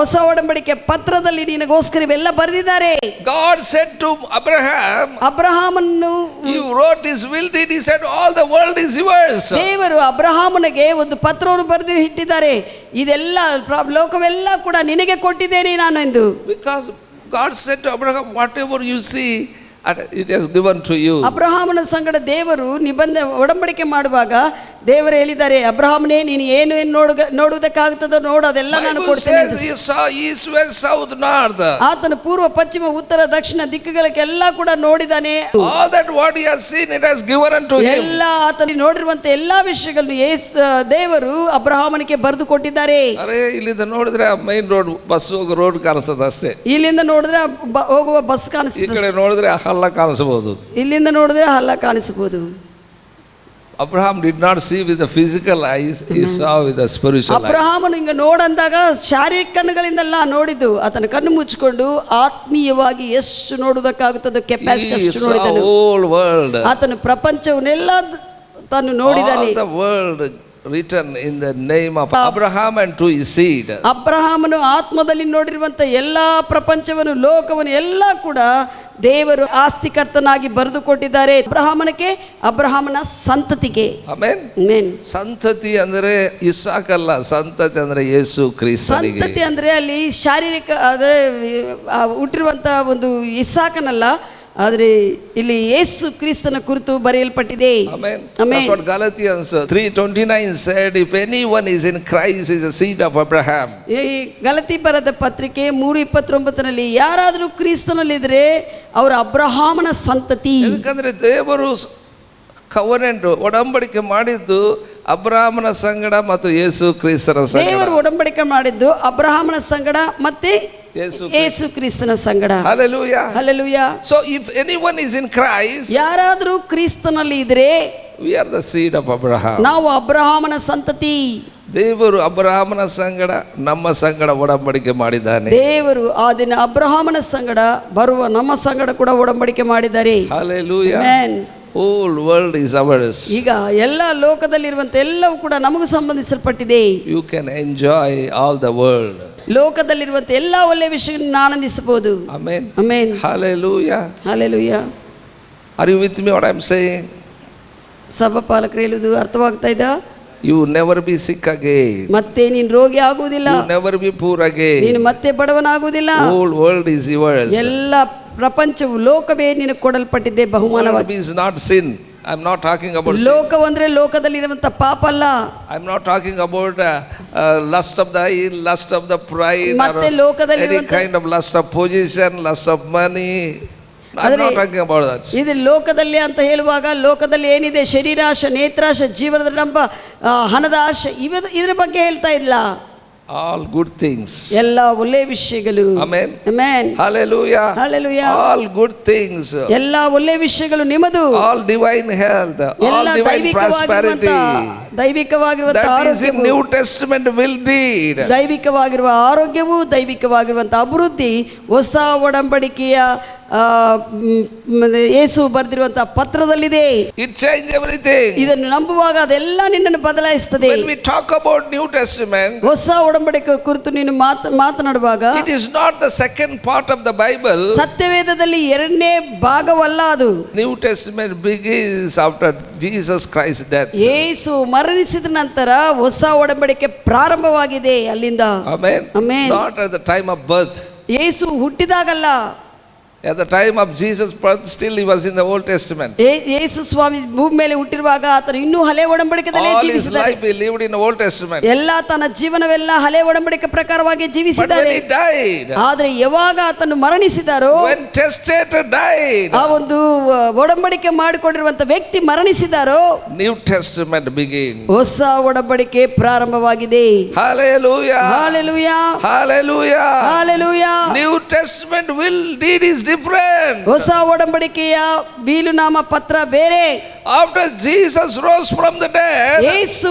B: ಹೊಸ ಒಡಂಬಡಿಕೆ ಪತ್ರದಲ್ಲಿ ನಿನಗೋಸ್ಕರ ಇವೆಲ್ಲ ಬರೆದಿದ್ದಾರೆ.
A: God said to Abraham,
B: ಅಬ್ರಹಾಮನ್ನು,
A: you wrote his will deed. He said all the world is yours.
B: ದೇವರು ಅಬ್ರಹಾಮನಿಗೆ ಒಂದು ಪತ್ರವನ್ನು ಬರೆದು ಇಟ್ಟಿದ್ದಾರೆ, ಇದೆಲ್ಲ ಲೋಕವೆಲ್ಲ ಕೂಡ ನಿನಗೆ ಕೊಟ್ಟಿದ್ದೇನೆ ನಾನು ಎಂದು.
A: Because God said to Abraham, whatever you see, it has given to you.
B: ಅಬ್ರಹಾಮನ ಸಂಗಡ ದೇವರು ಒಡಂಬಡಿಕೆ ಮಾಡುವಾಗ ದೇವರು ಹೇಳಿದ್ದಾರೆ, ಅಬ್ರಹಾಮನೇ ನೀನು ಏನು ನೋಡುವುದಕ್ಕಾಗುತ್ತದೋ ನೋಡು, ಅದೆಲ್ಲ ನಾನು ಕೊಡ್ತೇನೆ. ಆತನು ಪೂರ್ವ ಪಶ್ಚಿಮ ಉತ್ತರ ದಕ್ಷಿಣ ದಿಕ್ಕುಗಳಿಗೆಲ್ಲ ಕೂಡ ನೋಡಿದಾನೆ. ಎಲ್ಲ ಆತನು ನೋಡಿರುವಂತ ಎಲ್ಲಾ ವಿಷಯಗಳನ್ನು ದೇವರು ಅಬ್ರಹಾಮನಿಗೆ ಬರೆದು ಕೊಟ್ಟಿದ್ದಾರೆ.
A: ಇಲ್ಲಿಂದ ನೋಡಿದ್ರೆ ಮೈನ್ ರೋಡ್, ಬಸ್ ಹೋಗೋ ರೋಡ್ ಕಾಣಿಸ್ತದೆ ಅಷ್ಟೇ.
B: ಇಲ್ಲಿಂದ ನೋಡಿದ್ರೆ ಹೋಗುವ ಬಸ್ ಕಾಣಿಸ್ತದೆ,
A: ನೋಡಿದ್ರೆ ಹಳ್ಳ ಕಾಣಿಸಬಹುದು.
B: ಇಲ್ಲಿಂದ ನೋಡಿದ್ರೆ ಹಳ್ಳ ಕಾಣಿಸಬಹುದು.
A: Abraham did not see with the physical eyes, he saw with the spiritual eyes.
B: ಅಬ್ರಹಾಮನು ಹಿಂಗ ನೋಡಂದಾಗ ಶಾರೀರಿಕ ಕಣ್ಣುಗಳಿಂದಲ್ಲ ನೋಡಿದ್ದು, ಆತನ ಕಣ್ಣು ಮುಚ್ಚಿಕೊಂಡು ಆತ್ಮೀಯವಾಗಿ ಎಷ್ಟು ನೋಡುವುದಕ್ಕಾಗುತ್ತದೆ ಕೆಪಾಸಿಟಿ ಅಷ್ಟು ನೋಡಿದನು. ಆತನು ಪ್ರಪಂಚವನ್ನೆಲ್ಲ ತಾನು ನೋಡಿದಾನೆ.
A: The world written in the name of Abraham and to his seed.
B: ಅಬ್ರಹಾಮನು ಆತ್ಮದಲ್ಲಿ ನೋಡಿರುವಂತ ಎಲ್ಲಾ ಪ್ರಪಂಚವನ್ನು ಲೋಕವನ್ನು ಎಲ್ಲ ಕೂಡ ದೇವರು ಆಸ್ತಿಕರ್ತನಾಗಿ ಬರೆದು ಕೊಟ್ಟಿದ್ದಾರೆ ಅಬ್ರಹಾಮನ ಸಂತತಿಗೆ.
A: ಆಮೆನ್. ಆಮೆನ್. ಸಂತತಿ ಅಂದ್ರೆ ಇಸಾಕ್ ಅಲ್ಲ, ಸಂತತಿ ಅಂದ್ರೆ ಯೇಸು ಕ್ರಿಸ್ತನಿಗೆ.
B: ಸಂತತಿ ಅಂದ್ರೆ ಅಲ್ಲಿ ಶಾರೀರಿಕ ಅದೇ ಹುಟ್ಟಿರುವಂತ ಒಂದು ಇಸಾಕನಲ್ಲ, ಆದರೆ ಇಲ್ಲಿ ಯೇಸು ಕ್ರಿಸ್ತನ ಕುರಿತು ಬರೆಯಲ್ಪಟ್ಟಿದೆ.
A: Amen. That's what Galatians 3:29 said, if anyone is in Christ is a seed of Abraham.
B: ಈ ಗಲಾತಿ ಬರೆದ ಪತ್ರಿಕೆ 3:29ನಲ್ಲಿ ಯಾರಾದರೂ ಕ್ರಿಸ್ತನಲ್ಲಿದ್ರೆ ಅವರು ಅಬ್ರಹಾಮನ ಸಂತತಿ.
A: ಯಾಕಂದ್ರೆ ದೇವರು ಕವನೆಂಟ್ ಒಡಂಬಡಿಕೆ ಮಾಡಿದ್ದು ಅಬ್ರಹಾಮನ ಸಂಗಡ ಮತ್ತು ಯೇಸು ಕ್ರಿಸ್ತನ ಸಂಗಡ.
B: ದೇವರು ಒಡಂಬಡಿಕೆ ಮಾಡಿದ್ದು ಅಬ್ರಹಾಮನ ಸಂಗಡ ಮತ್ತೆ ಯೇಸು ಕ್ರಿಸ್ತನ ಸಂಗಡ.
A: Hallelujah.
B: Hallelujah.
A: So if anyone is in Christ,
B: ಯಾರಾದರೂ ಕ್ರಿಸ್ತನಲ್ಲಿ ಇದ್ರೆ
A: we are the seed of Abraham.
B: ನಾವು ಅಬ್ರಹಾಮನ ಸಂತತಿ.
A: ದೇವರು ಅಬ್ರಹಾಮನ ಸಂಗಡ ನಮ್ಮ ಸಂಗಡ ಒಡಂಬಡಿಕೆ ಮಾಡಿದ್ದಾನೆ.
B: ದೇವರು ಆ ದಿನ ಅಬ್ರಹಾಮನ ಸಂಗಡ ಬರುವ ನಮ್ಮ ಸಂಗಡ ಕೂಡ ಒಡಂಬಡಿಕೆ ಮಾಡಿದ್ದಾರೆ.
A: Hallelujah.
B: Amen.
A: Whole world is ours.
B: ಈಗ ಎಲ್ಲ ಲೋಕದಲ್ಲಿರುವಂತ ಎಲ್ಲವೂ ಕೂಡ ನಮಗೆ ಸಂಬಂಧಿಸಲ್ಪಟ್ಟಿದೆ.
A: You can enjoy all the world.
B: ಲೋಕದಲ್ಲಿರುವಂತ ಎಲ್ಲ ಒಳ್ಳೆಯ ವಿಷಯಗಳನ್ನು ಆನಂದಿಸಬಹುದು.
A: Amen.
B: Amen.
A: Hallelujah.
B: Hallelujah.
A: Are you with me what I am saying?
B: ಸಭಾಪಾಲಕರು ಹೇಳುವುದು ಅರ್ಥವಾಗ್ತಾ ಇದಾ?
A: You never be sick again.
B: ಮತ್ತೆ ನೀನು ರೋಗಿ ಆಗುವುದಿಲ್ಲ.
A: You never be poor again.
B: ನೀನು ಮತ್ತೆ ಬಡವನಾಗುವುದಿಲ್ಲ.
A: Whole world is yours.
B: ಎಲ್ಲ ಪ್ರಪಂಚವು ಲೋಕವೇ ನಿನಗೆ ಕೊಡಲ್ಪಟ್ಟಿದೆ ಬಹುಮಾನವಾಗಿ.
A: Is not sin. I'm not talking about sin.
B: ಲೋಕವಂದ್ರೆ ಲೋಕದಲ್ಲಿರುವಂತ ಪಾಪ ಅಲ್ಲ.
A: I'm not talking about lust of the eye, lust of the pride,
B: ಮತ್ತೆ
A: or
B: ಲೋಕದಲ್ಲಿ
A: any kind of lust of position, lust of money. I'm not talking about that.
B: ಇದು ಲೋಕದಲ್ಲಿ ಅಂತ ಹೇಳುವಾಗ ಲೋಕದಲ್ಲಿ ಏನಿದೆ, ಶರೀರಾಶ, ನೇತ್ರಾಶ, ಜೀವನದ ಡಂಬ, ಹಣದ ಆಶೆ, ಇದ್ರ ಬಗ್ಗೆ ಹೇಳ್ತಾ ಇಲ್ಲ.
A: All good things.
B: ಎಲ್ಲ ಒಳ್ಳೆ ವಿಷಯಗಳು.
A: Amen.
B: Amen.
A: Hallelujah.
B: Hallelujah.
A: All good things.
B: ಎಲ್ಲ ಒಳ್ಳೆ ವಿಷಯಗಳು ನಿಮ್ಮದು.
A: All divine health. All divine prosperity.
B: ದೈವಿಕವಾಗಿರುವಂತ
A: That is in
B: ಆರೋಗ್ಯವು,
A: New Testament will deed.
B: ದೈವಿಕವಾಗಿರುವ ಆರೋಗ್ಯವು, ದೈವಿಕವಾಗಿರುವಂತ ಅಭಿವೃದ್ಧಿ ಹೊಸ ಒಡಂಬಡಿಕೆಯ ಯೇಸು ಬರೆದಿರುವಂತಹ ಪತ್ರದಲ್ಲಿದೆ.
A: It changes everything.
B: ಇದನ್ನು ನಂಬುವಾಗ ಅದೆಲ್ಲ ನಿನ್ನನ್ನು ಬದಲಾಯಿಸುತ್ತದೆ.
A: When we talk about New Testament,
B: ಹೊಸ ಒಡಂಬಡಿಕೆ ಕುರಿತು ನೀನು ಮಾತನಾಡುವಾಗ
A: it is not the second part of the Bible.
B: ಸತ್ಯವೇದದಲ್ಲಿ ಎರಡನೇ ಭಾಗವಲ್ಲ ಅದು.
A: New Testament begins after Jesus Christ's death.
B: ಯೇಸು ಮರಣಿಸಿದ ನಂತರ ಹೊಸ ಒಡಂಬಡಿಕೆ ಪ್ರಾರಂಭವಾಗಿದೆ ಅಲ್ಲಿಂದ.
A: Amen.
B: Amen.
A: Not at the time of birth.
B: Yesu ಹುಟ್ಟಿದಾಗಲ್ಲ.
A: At the time of Jesus' birth, still he was in the Old Testament.
B: ಯೇಸು ಸ್ವಾಮಿ ಭೂಮಿ ಮೇಲೆ ಹುಟ್ಟಿರುವಾಗ ಆತನು ಇನ್ನೂ ಹಳೆ ಒಡಂಬಡಿಕೆಯಲ್ಲೇ
A: All his
B: ಜೀವಿಸಿದ್ದಾರೆ.
A: life he lived in the Old Testament.
B: ಎಲ್ಲ ತನ್ನ ಜೀವನವೆಲ್ಲ ಹಳೆ ಒಡಂಬಡಿಕೆ ಪ್ರಕಾರವಾಗಿ
A: But
B: ಜೀವಿಸಿದ್ದಾರೆ.
A: when he died,
B: ಆದ್ರೆ ಯಾವಾಗ ಆತನು ಮರಣಿಸಿದಾರೋ,
A: when testator died,
B: ಆ ಒಂದು ಒಡಂಬಡಿಕೆ ಮಾಡಿಕೊಂಡಿರುವಂತ ವ್ಯಕ್ತಿ ಮರಣಿಸಿದಾರೋ,
A: New Testament began.
B: ಹೊಸ ಒಡಂಬಡಿಕೆ ಪ್ರಾರಂಭವಾಗಿದೆ.
A: Hallelujah.
B: Hallelujah,
A: Hallelujah.
B: Hallelujah.
A: New Testament will deed is different.
B: ಹೊಸ ಒಡಂಬಡಿಕೆಯ ಬೀಲುನಾಮ ಪತ್ರ ಬೇರೆ.
A: After Jesus rose from the dead,
B: ಯೇಸು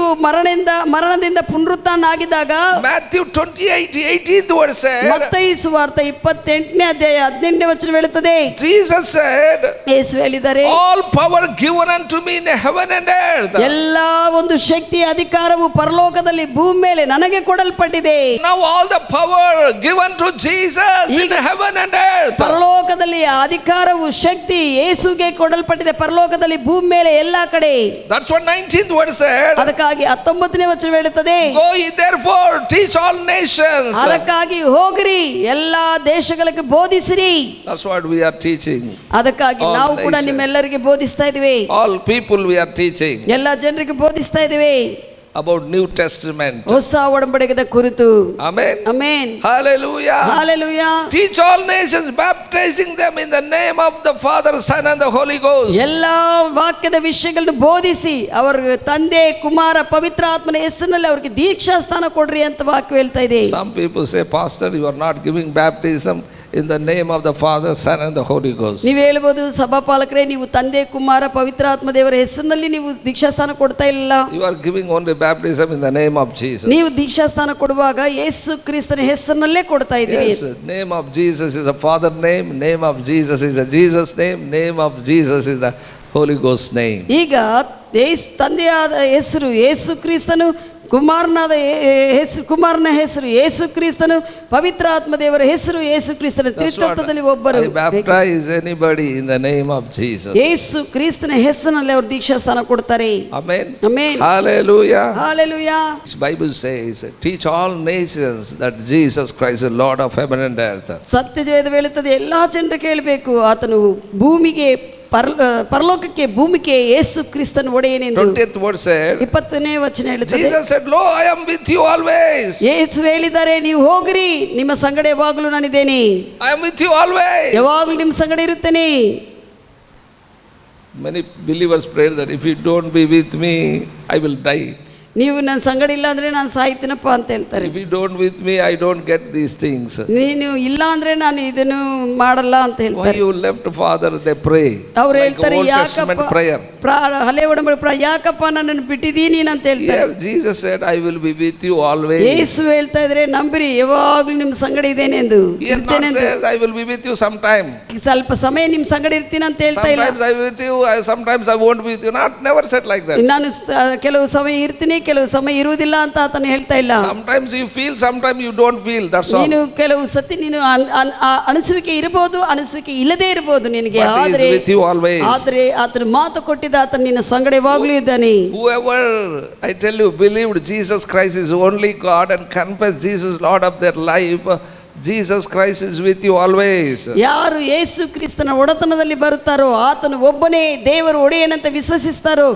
B: ಮರಣದಿಂದ ಪುನರುತ್ಥಾನ ಆಗಿದಾಗ,
A: Matthew 28:18 word said,
B: ಮತ್ತಾಯಿ ಸುವಾರ್ತೆ 28ನೇ ಅಧ್ಯಾಯ 18ನೇ ವಚನ ಹೇಳುತ್ತದೆ.
A: Jesus said,
B: ಯೇಸು ಹೇಳಿದ್ದಾರೆ,
A: all power given unto me in heaven and earth.
B: ಎಲ್ಲ ಒಂದು ಶಕ್ತಿ ಅಧಿಕಾರವು ಪರಲೋಕದಲ್ಲಿ ಭೂಮಿ ಮೇಲೆ ನನಗೆ ಕೊಡಲ್ಪಟ್ಟಿದೆ.
A: Now all the power given to Jesus in heaven and earth.
B: ಪರಲೋಕದಲ್ಲಿ ಅಧಿಕಾರವು ಶಕ್ತಿ ಯೇಸುಗೆ ಕೊಡಲ್ಪಟ್ಟಿದೆ, ಪರಲೋಕದಲ್ಲಿ ಭೂಮಿ ಮೇಲೆ ಎಲ್ಲ ಕಡೆ.
A: That's what 19th word said.
B: ಅದಕ್ಕಾಗಿ 19ನೇ ವಚನ ಹೇಳುತ್ತದೆ,
A: Go ye therefore teach all nations.
B: ಅದಕ್ಕಾಗಿ ಹೋಗ್ರಿ, ಎಲ್ಲಾ ದೇಶಗಳಿಗೆ ಬೋಧಿಸಿರಿ.
A: That's what we are teaching.
B: ಅದಕ್ಕಾಗಿ
A: All
B: ನಾವು ಕೂಡ
A: nations.
B: ನಿಮ್ಮೆಲ್ಲರಿಗೆ ಬೋಧಿಸ್ತಾ ಇದ್ದೀವಿ.
A: All people we are teaching
B: ಎಲ್ಲ ಜನರಿಗೆ ಬೋಧಿಸ್ತಾ ಇದ್ದೀವಿ
A: about New Testament.
B: ಹೊಸ ಒಡಂಬಡಿಕೆಯ ಕುರಿತು.
A: Amen.
B: Amen.
A: Hallelujah.
B: Hallelujah.
A: Teach all nations, baptizing them in the name of the Father, Son and the Holy Ghost.
B: ಎಲ್ಲ ವಾಕ್ಯದ ವಿಷಯಗಳನ್ನು ಬೋಧಿಸಿ ಅವರಿಗೆ ತಂದೆ, ಕುಮಾರ, ಪವಿತ್ರ ಆತ್ಮನ ಹೆಸರಿನಲ್ಲಿ ಅವರಿಗೆ ದೀಕ್ಷಾ ಸ್ಥಾನ ಕೊಡ್ರಿ ಅಂತ ವಾಕ್ಯ ಹೇಳ್ತಾ ಇದೆ.
A: Some people say, Pastor, you are not giving baptism in the name of the Father, Son and the Holy Ghost.
B: ನೀವು ಹೇಳ್ಬೋದು, ಸಭಾಪಾಲಕರೇ, ನೀವು ತಂದೆ, ಕುಮಾರ, ಪವಿತ್ರ ಆತ್ಮ ದೇವರ ಹೆಸರಿನಲ್ಲಿ ನೀವು ದೀಕ್ಷಾ ಸ್ಥಾನ ಕೊಡ್ತಾ ಇಲ್ಲ.
A: You are giving only baptism in the name of Jesus.
B: ನೀವು ದೀಕ್ಷಾ ಸ್ಥಾನ ಕೊಡುವಾಗ ಯೇಸು ಕ್ರಿಸ್ತನ ಹೆಸರಿನಲ್ಲೇ ಕೊಡ್ತಾ ಇದ್ದೀರಿ.
A: Yes, name of Jesus is a Father name, name of Jesus is a Jesus name, name of Jesus is the Holy Ghost name.
B: ಈಗ ತಂದೆಯಾದ ಹೆಸರು ಯೇಸು ಕ್ರಿಸ್ತನು, ಕುಮಾರನ ಹೆಸರು ಯೇಸು ಕ್ರಿಸ್ತನು, ಪವಿತ್ರ ಆತ್ಮ ದೇವರ ಹೆಸರು ಯೇಸು ಕ್ರಿಸ್ತನು, ತ್ರಿತ್ವದಲ್ಲಿ ಒಬ್ಬರು.
A: I baptize anybody in the name of Jesus.
B: ಯೇಸು ಕ್ರಿಸ್ತನ ಹೆಸರಿನಲ್ಲಿ ಅವರು ದೀಕ್ಷಾ ಸ್ಥಾನ ಕೊಡ್ತಾರೆ.
A: Amen.
B: Amen.
A: Hallelujah.
B: Hallelujah.
A: This Bible says, teach all nations that Jesus Christ is Lord of heaven and earth.
B: ಸತ್ಯವೇದ ಹೇಳುತ್ತದೆ, ಎಲ್ಲಾ ಜನರು ಕೇಳಬೇಕು, ಆತನು ಭೂಮಿಗೆ ಪರಲೋಕಕ್ಕೆ ಭೂಮಿಗೆ ಯೇಸು ಕ್ರಿಸ್ತನ ಒಡೆಯನೆಂದು.
A: 20th word said,
B: 20ನೇ ವಚನ ಹೇಳುತ್ತದೆ,
A: Jesus said, Lo, I am with you always.
B: ಯೇಸು ಹೇಳಿದ್ದಾರೆ, ನೀವು ಹೋಗ್ರಿ, ನಿಮ್ಮ ಸಂಗಡ ಯಾವಾಗಲೂ ನಾನಿದ್ದೇನೆ.
A: I am with you always.
B: ಯಾವಾಗಲೂ ನಿಮ್ಮ ಸಂಗಡ ಇರುತ್ತೇನೆ.
A: Many believers prayed that if you don't be with me, I will die.
B: ನೀವು ನನ್ನ ಸಂಗಡ ಇಲ್ಲ ಅಂದ್ರೆ ನಾನು ಸಾಯ್ತೀನಪ್ಪ ಅಂತ ಹೇಳ್ತಾರೆ.
A: If you don't with me, I don't get these things.
B: ನೀನು ಇಲ್ಲ ಅಂದ್ರೆ ನಾನು ಇದನ್ನು ಮಾಡಲ್ಲ ಅಂತ
A: Why
B: ಹೇಳ್ತಾರೆ.
A: you left Father? They pray.
B: ಅವ್ರು
A: Like
B: ಹೇಳ್ತಾರೆ,
A: Old Testament prayer.
B: ಹಳೆ ಒಡಂಬಡಿಕೆ ಯಾಕಪ್ಪ ನನ್ನನ್ನು ಬಿಟ್ಟಿದ್ದೀನಿ ಅಂತ ಹೇಳ್ತಾರೆ.
A: Here Jesus said, I will be with you always.
B: ಯೇಸು ಹೇಳ್ತಾ ಇದ್ರೆ, ನಂಬಿರಿ, ಯಾವಾಗಲೂ ನಿಮ್ಮ ಸಂಗಡ ಇದ್ದೇನೆ ಎಂದು.
A: Here not says, I will be with you sometime.
B: ಸ್ವಲ್ಪ ಸಮಯ ನಿಮ್ಮ ಸಂಗಡ ಇರ್ತೀನಿ ಅಂತ ಹೇಳ್ತಾ ಇಲ್ಲ.
A: Sometimes I will with you, sometimes I won't be with you. Never said like that.
B: ನಾನು ಕೆಲವು ಸಮಯ ಇರ್ತೀನಿ, ಕೆಲವು ಸಮಯ ಇರುವುದಿಲ್ಲ ಅಂತ ಆತನು ಹೇಳ್ತಾ ಇಲ್ಲ.
A: Sometimes you feel, sometimes you don't feel. That's all.
B: ನೀನು ಕೆಲವು ಸತಿ ನೀನು ಅನಿಸುವಿಕೆ ಇರಬಹುದು, ಅನಿಸುವಿಕೆ ಇಲ್ಲದೆ ಇರಬಹುದು ನಿನಗೆ.
A: But he is with you always.
B: ಆದ್ರೆ ಆತನು ಮಾತು ಕೊಟ್ಟಿದ್ದ, ಆತನು ನಿನ್ನ ಸಂಗಡ ಯಾವಾಗಲೂ ಇದ್ದಾನೆ.
A: Whoever, I tell you, believed Jesus Christ is only God and confessed Jesus Lord of their life, Jesus Christ is with you always.
B: ಯಾರು ಯೇಸು ಕ್ರಿಸ್ತನ ಒಡೆತನದಲ್ಲಿ ಬರುತ್ತಾರೋ, ಆತನು ಒಬ್ಬನೇ ದೇವರು ಒಡೆಯನಂತ ವಿಶ್ವಸಿಸ್ತಾರೋ,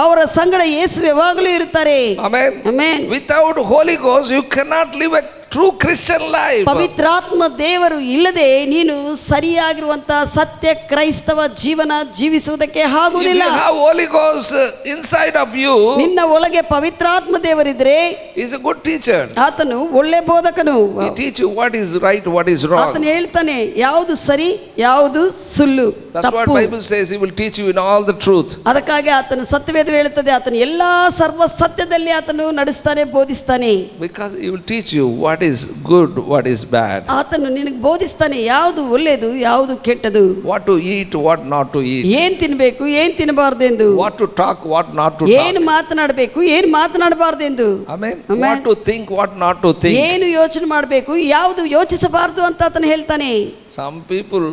B: ಅವರ ಸಂಗಡ ಯೇಸು ಯಾವಾಗಲೂ ಇರುತ್ತಾರೆ.
A: Amen.
B: Amen.
A: Without Holy Ghost you cannot live a true Christian life.
B: ಪವಿತ್ರಾತ್ಮ ದೇವರು ಇಲ್ಲದೆ ನೀನು ಸರಿಯಾಗಿರುವಂತಹ ಸತ್ಯ ಕ್ರೈಸ್ತವ ಜೀವನ ಜೀವಿಸುವುದಕ್ಕೆ
A: If
B: ಆಗುವುದಿಲ್ಲ.
A: you have Holy Ghost inside of you,
B: ನಿನ್ನ ಒಳಗೆ ಪವಿತ್ರಾತ್ಮ ದೇವರಿದ್ರೆ
A: he is a good teacher.
B: ಆತನು ಒಳ್ಳೆ ಬೋಧಕನು.
A: He teach you what is right, what is wrong.
B: ಆತನು ಹೇಳ್ತಾನೆ ಯಾವುದು ಸರಿ ಯಾವುದು ಸುಳ್ಳು
A: That's what
B: ತಪ್ಪು.
A: Bible says. He will teach you in all the truth.
B: ಅದಕ್ಕಾಗಿ ಆತನು ಸತ್ಯವೇದ ಹೇಳುತ್ತದೆ, ಆತನು ಎಲ್ಲಾ ಸರ್ವ ಸತ್ಯದಲ್ಲಿ ಆತನು ನಡೆಸ್ತಾನೆ, ಬೋಧಿಸ್ತಾನೆ.
A: Because he will teach you what is good, what is bad.
B: ಆತನು ನಿನಗೆ ಬೋಧಿಸ್ತಾನೆ ಯಾವುದು ಒಳ್ಳೆಯದು ಯಾವುದು ಕೆಟ್ಟದು,
A: What to eat, what not to eat.
B: ಏನ್ ತಿನ್ಬೇಕು ಏನ್ ತಿನ್ನಬಾರ್ದು ಎಂದು,
A: What to talk, what not to
B: ಏನು
A: talk.
B: ಮಾತನಾಡಬೇಕು ಏನು ಮಾತನಾಡಬಾರ್ದು ಎಂದು,
A: Amen.
B: Amen.
A: What to think, what not to think.
B: ಏನು ಯೋಚನೆ ಮಾಡಬೇಕು ಯಾವುದು ಯೋಚಿಸಬಾರದು ಅಂತ ಆತನು ಹೇಳ್ತಾನೆ.
A: Some people,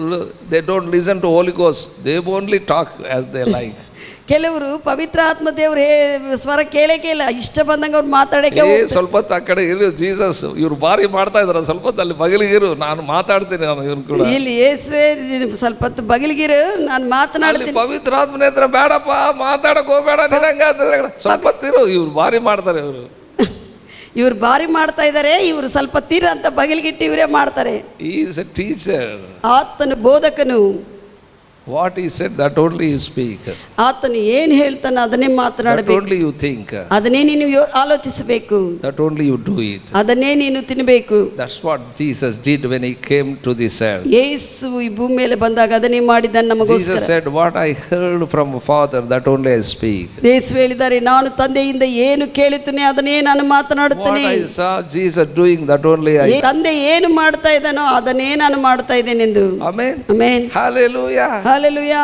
A: they don't listen to Holy Ghost. They only talk as they like.
B: ಕೆಲವರು ಪವಿತ್ರ ಆತ್ಮ ದೇವ್ರ ಸ್ವರ ಕೇಳಕ್ಕೆ ಇಲ್ಲ, ಇಷ್ಟ ಬಂದಂಗ ಅವ್ರು ಮಾತಾಡಕ್ಕೆ
A: ಸ್ವಲ್ಪ ಹೊತ್ತು ಆ ಕಡೆ ಇರು, ಜೀಸಸ್ ಇವ್ರು ಬಾರಿ ಮಾಡ್ತಾ ಇದಾರೆ, ಸ್ವಲ್ಪ ಹೊತ್ತು ಅಲ್ಲಿ ಬಗಲಿಗಿರು, ನಾನು ಮಾತಾಡ್ತೀನಿ. ನಾನು ಇವ್ರು ಕೂಡ
B: ಇಲ್ಲಿ ಯೇಸುವೆ ಸ್ವಲ್ಪ ಹೊತ್ತು ಬಗಲಿಗಿರು, ನಾನು
A: ಅಲ್ಲಿ
B: ಮಾತನಾಡ್ತೀನಿ.
A: ಪವಿತ್ರ ಆತ್ಮನೆ ಹತ್ರ ಬೇಡಪ್ಪ ಮಾತಾಡಕ್ ಹೋಗ್ಬೇಡ ನಿನಂಗ ಅಂತಂದ್ರೆ ಸ್ವಲ್ಪ ಹೊತ್ತಿರು, ಇವ್ರು ಬಾರಿ ಮಾಡ್ತಾರೆ.
B: ಇವ್ರು ಬಾರಿ ಮಾಡ್ತಾ ಇದ್ದಾರೆ, ಇವರು ಸ್ವಲ್ಪ ತೀರ ಅಂತ ಬಗಲಿಗಿಟ್ಟು ಇವರೇ ಮಾಡ್ತಾರೆ.
A: He is a teacher.
B: ಆತನು ಬೋಧಕನು.
A: What he said, that only you speak.
B: ಆತನು ಏನು ಹೇಳ್ತಾನೆ ಅದನ್ನೇ
A: That
B: ಮಾತನಾಡಬೇಕು,
A: only you think.
B: ಅದನ್ನೇ ನೀನು ಆಲೋಚಿಸಬೇಕು,
A: That only you do it.
B: ಅದನ್ನೇ ನೀನು ತಿನ್ನಬೇಕು.
A: That's what Jesus did when he came to this earth.
B: ಯೇಸು ಈ ಭೂಮಿ ಮೇಲೆ ಬಂದಾಗ ಅದನ್ನೇ ಮಾಡಿದ್ದಾನೆ
A: Jesus
B: ನಮಗೋಸ್ಕರ.
A: said, what I heard from Father, that only I speak.
B: ಯೇಸು ಹೇಳಿದ್ದಾರೆ, ನಾನು ತಂದೆಯಿಂದ ಏನು ಕೇಳುತ್ತೇನೆ ಅದನ್ನೇ ನಾನು
A: What
B: ಮಾತನಾಡುತ್ತೇನೆ.
A: I saw Jesus doing, that only I.
B: ತಂದೆ ಏನು ಮಾಡ್ತಾ ಇದ್ದಾನೋ ಅದನ್ನೇ ನಾನು ಮಾಡ್ತಾ ಇದ್ದೇನೆಂದು.
A: Amen.
B: ಆಮೆನ್.
A: Hallelujah.
B: ಹಲ್ಲೆಲೂಯಾ.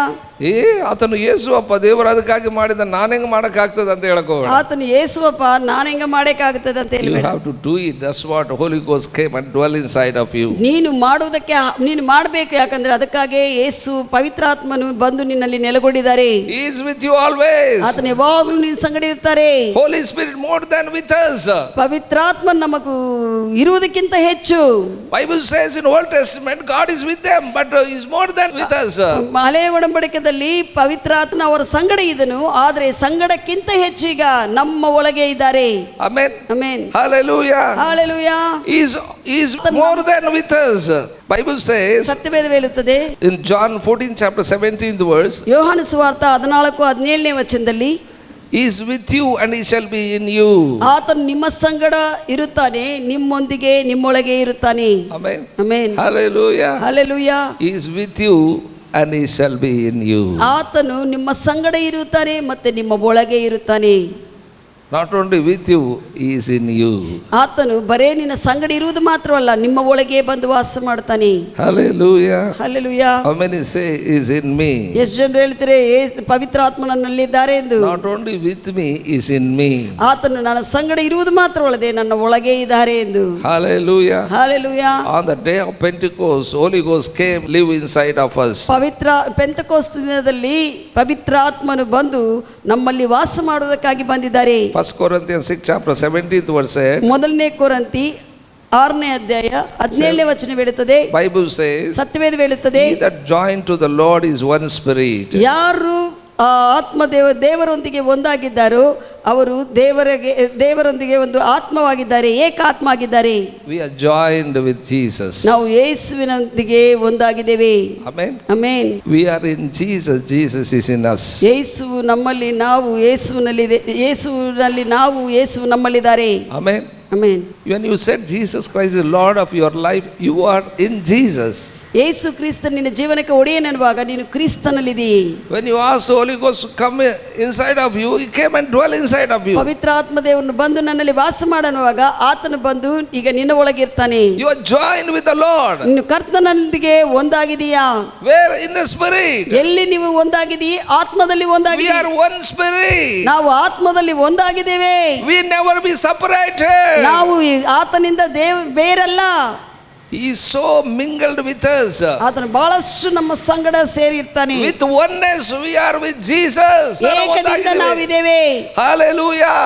A: ಆತನು ಯೇಸು ಅಪ್ಪ ದೇವರು ಅದಕ್ಕಾಗಿ ಮಾಡಿದ, ನಾನು ಹೆಂಗ್ ಮಾಡಕ್ ಆಗ್ತದೆ ಅಂತ ಹೇಳಕ್ ಹೋಗ್ಬೇಡ.
B: ಆತನು ಯೇಸುವಪ್ಪ ನಾನು ಹೆಂಗ ಮಾಡಕ್ಕಾಗುತ್ತದೆ ಅಂತ
A: You
B: ಹೇಳಿ
A: have to do it. That's what Holy Ghost came and dwell inside of you.
B: ನೀನು ಮಾಡುವುದಕ್ಕೆ ನೀನು ಮಾಡಬೇಕು, ಯಾಕಂದ್ರೆ ಅದಕ್ಕಾಗಿ ಯೇಸು ಪವಿತ್ರಾತ್ಮನು ಬಂದು ನಿನ್ನಲ್ಲಿ ನೆಲೆಗೊಂಡಿದ್ದಾರೆ.
A: He is with you always.
B: ಆತನು ಯಾವಾಗಲೂ ನಿನ್ನ ಸಂಗಡ ಇರ್ತಾರೆ.
A: Holy Spirit more than with us.
B: ಪವಿತ್ರಾತ್ಮ ನಮಗೂ ಇರುವುದಕ್ಕಿಂತ ಹೆಚ್ಚು.
A: Bible says in Old Testament God is with them, but he is more than with us.
B: ಹಳೆಯ ಒಡಂಬಡಿಕೆಯಲ್ಲಿ ಪವಿತ್ರಾತ್ಮ ಅವರ ಸಂಗಡ ಇದನು, ಆದರೆ ಸಂಗಡಕ್ಕಿಂತ ಹೆಚ್ಚು ಈಗ ನಮ್ಮ ಒಳಗೆ ಇದ್ದಾರೆ.
A: Amen.
B: Amen.
A: Hallelujah.
B: Hallelujah.
A: He is more than with us. Bible says
B: ಸತ್ಯವೇದ ಹೇಳುತ್ತದೆ
A: in John 14 chapter 17th verse,
B: ಯೋಹಾನ ಸುವಾರ್ತ 14:17 ವಚನದಲ್ಲಿ,
A: he is with you and he shall be in you.
B: ಆತನು ನಿಮ್ಮ ಸಂಗಡ ಇರುತ್ತಾನೆ, ನಿಮ್ಮೊಂದಿಗೆ ನಿಮ್ಮೊಳಗೆ ಇರುತ್ತಾನೆ.
A: Amen.
B: Amen.
A: Hallelujah.
B: Hallelujah.
A: He is with you and he shall be in you.
B: ಆತನು ನಿಮ್ಮ ಸಂಗಡ ಇರುತ್ತಾನೆ ಮತ್ತೆ ನಿಮ್ಮ ಒಳಗೆ ಇರುತ್ತಾನೆ.
A: Not only with you, he is in you.
B: ಆತನು ಬರೇ ನಿನ್ನ ಸಂಗಡ ಇರುವುದು ಮಾತ್ರವಲ್ಲ, ನಿಮ್ಮ ಒಳಗೆ ಬಂದು ವಾಸ ಮಾಡ್ತಾನೆ.
A: Hallelujah.
B: Hallelujah.
A: How many say is in me?
B: ಎಷ್ಟು ಜನರು ಹೇಳ್ತಾರೆ ಪವಿತ್ರಾತ್ಮ ನನ್ನಲ್ಲಿದ್ದಾರೆ ಎಂದು.
A: Not only with me, is in me.
B: ಆತನು ನನ್ನ ಸಂಗಡ ಇರುವುದು ಮಾತ್ರವಲ್ಲದೆ ನನ್ನ ಒಳಗೆ ಇದ್ದಾರೆ ಎಂದು.
A: Hallelujah.
B: Hallelujah.
A: On the day of Pentecost, Holy Ghost came, live inside of us.
B: ಪೆಂತೆಕೋಸ್ತ ದಿನದಲ್ಲಿ ಪವಿತ್ರಾತ್ಮನು ಬಂದು ನಮ್ಮಲ್ಲಿ ವಾಸ ಮಾಡುವುದಕ್ಕಾಗಿ ಬಂದಿದ್ದಾರೆ.
A: 1 Corinthians 6 chapter 17th verse says,
B: ಮೊದಲನೇ ಕೊರಂತಿ 6ನೇ ಅಧ್ಯಾಯ 17ನೇ ವಚನ ಹೇಳುತ್ತದೆ,
A: Bible says,
B: ಸತ್ಯವೇದ ಹೇಳುತ್ತದೆ,
A: he that joined to the Lord is one spirit.
B: ಯಾರು ಆ ದೇವರೊಂದಿಗೆ ಒಂದಾಗಿದ್ದಾರೋ ಅವರು ದೇವರೊಂದಿಗೆ ಒಂದು ಆತ್ಮವಾಗಿದ್ದಾರೆ, ಏಕಾತ್ಮ ಆಗಿದ್ದಾರೆ.
A: We are joined with Jesus.
B: ನಾವು ಯೇಸುವಿನೊಂದಿಗೆ ಒಂದಾಗಿದ್ದೇವೆ.
A: Amen.
B: Amen.
A: We are in Jesus. Jesus is in us.
B: ಯೇಸು ನಮ್ಮಲ್ಲಿ, ನಾವು ಯೇಸುವಿನಲ್ಲಿ ನಾವು, ಯೇಸು ನಮ್ಮಲ್ಲಿದ್ದಾರೆ.
A: Amen.
B: Amen.
A: When you said Jesus Christ is Lord of your life, you are in Jesus.
B: Yesu Krista ನಿನ್ನ ಜೀವನಕ್ಕೆ ಒಡೆಯನೆನ್ನುವಾಗ ನೀನು ಕ್ರಿಸ್ತನಲ್ಲಿದ್ದೀ.
A: When you asked the Holy Ghost to come inside of you, he came and dwell inside of you.
B: ಪವಿತ್ರಾತ್ಮ ದೇವರನ್ನು ಬಂದು ನನ್ನಲ್ಲಿ ವಾಸ ಮಾಡನುವಾಗ ಆತನು ಬಂದು ಈಗ ನಿನ್ನ ಒಳಗಿರ್ತಾನೆ.
A: You are joined with the Lord.
B: ನೀನು ಕರ್ತನೊಂದಿಗೆ ಒಂದಾಗಿದೀಯಾ?
A: Where? In the spirit.
B: ಎಲ್ಲಿ ನೀವು ಒಂದಾಗಿದ್ದೀ? ಆತ್ಮದಲ್ಲಿ
A: We
B: ಒಂದಾಗಿದ್ದೀ.
A: are one spirit.
B: ನಾವು ಆತ್ಮದಲ್ಲಿ ಒಂದಾಗಿದ್ದೇವೆ.
A: We never be separated.
B: ನಾವು ಆತನಿಂದ ಬೇರಲ್ಲ.
A: He is so mingled with us.
B: ಆತನು ಬಹಳಷ್ಟು ನಮ್ಮ ಸಂಗಡ ಸೇರಿರ್ತಾನೆ.
A: With oneness we are with Jesus.
B: ಏಕದಿಂದ ನಾವಿದ್ದೇವೆ.
A: Hallelujah.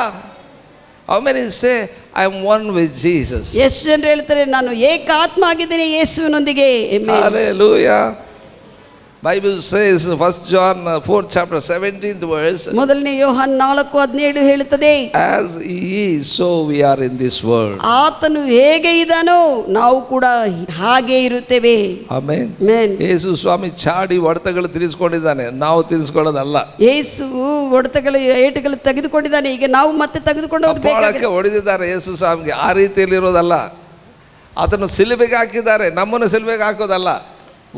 A: How many say, I am one with Jesus.
B: ಎಷ್ಟು ಜನರು ಹೇಳ್ತಾರೆ ನಾನು ಏಕಾತ್ಮ ಆಗಿದ್ದೇನೆ ಯೇಸುವಿನೊಂದಿಗೆ. Amen.
A: Hallelujah. Bible says 1 John 4 chapter 17th verse,
B: ಮೊದಲನೇ ಯೋಹಾನ 4:17 ಹೇಳುತ್ತದೆ,
A: as he is so we are in this world.
B: ಆತನು ಹೇಗೆ ಇದ್ದಾನೋ ನಾವು ಕೂಡ ಹಾಗೆ ಇರುತ್ತೇವೆ.
A: Amen.
B: Amen.
A: ಯೇಸು ಸ್ವಾಮಿ ಚಾಡಿ ಹೊಡೆತಗಳು ತಿರ್ಸ್ಕೊಂಡಿದ್ದಾನೆ, ನಾವು ತಿರ್ಸ್ಕೊಳ್ಳೋದಲ್ಲ.
B: ಯೇಸು ಹೊಡೆತಗಳು ಏಟುಗಳು ತೆಗೆದುಕೊಂಡಿದ್ದಾನೆ, ಈಗ ನಾವು ಮತ್ತೆ ತೆಗೆದುಕೊಂಡು
A: ಕಪಾಳಕ್ಕೆ ಹೊಡೆದಿದ್ದಾರೆ ಯೇಸು ಸ್ವಾಮಿಗೆ, ಆ ರೀತಿಯಲ್ಲಿ ಇರೋದಲ್ಲ. ಅದನ್ನು ಸಿಲುಬೆಗೆ ಹಾಕಿದ್ದಾರೆ, ನಮ್ಮನ್ನು ಸಿಲುಬೆಗೆ ಹಾಕೋದಲ್ಲ.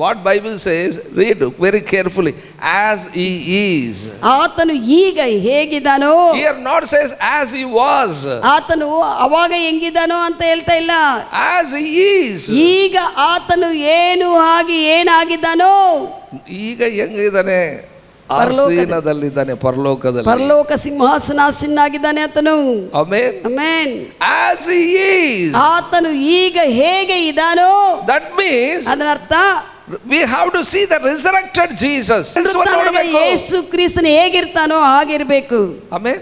A: What Bible says, read very carefully, as he is.
B: ಆತನು ಈಗ ಹೇಗಿದ್ದಾನೋ,
A: Here not says as he was.
B: ಆತನು ಅವಾಗ ಹೆಂಗಿದ್ದಾನೋ ಅಂತ ಹೇಳ್ತಾ ಇಲ್ಲ,
A: As he is.
B: ಈಗ ಆತನು ಏನು ಹಾಗೆ ಏನಾಗಿದ್ದಾನೋ,
A: ಈಗ ಹೆಂಗಿದ್ದಾನೆ, ಆಸೀನದಲ್ಲಿದ್ದಾನೆ, ಪರಲೋಕದಲ್ಲಿ,
B: ಪರಲೋಕ ಸಿಂಹಾಸನಾಸೀನಾಗಿದ್ದಾನೆ ಆತನು.
A: Amen.
B: Amen.
A: As he is.
B: ಆತನು ಈಗ ಹೇಗೆ ಇದ್ದಾನೋ,
A: That means
B: ಅದರ ಅರ್ಥ
A: we have to see the resurrected Jesus.
B: ಯೇಸು ಕ್ರಿಸ್ತನು ಹೇಗಿರ್ತಾನೋ ಹಾಗಿರ್ಬೇಕು.
A: Amen.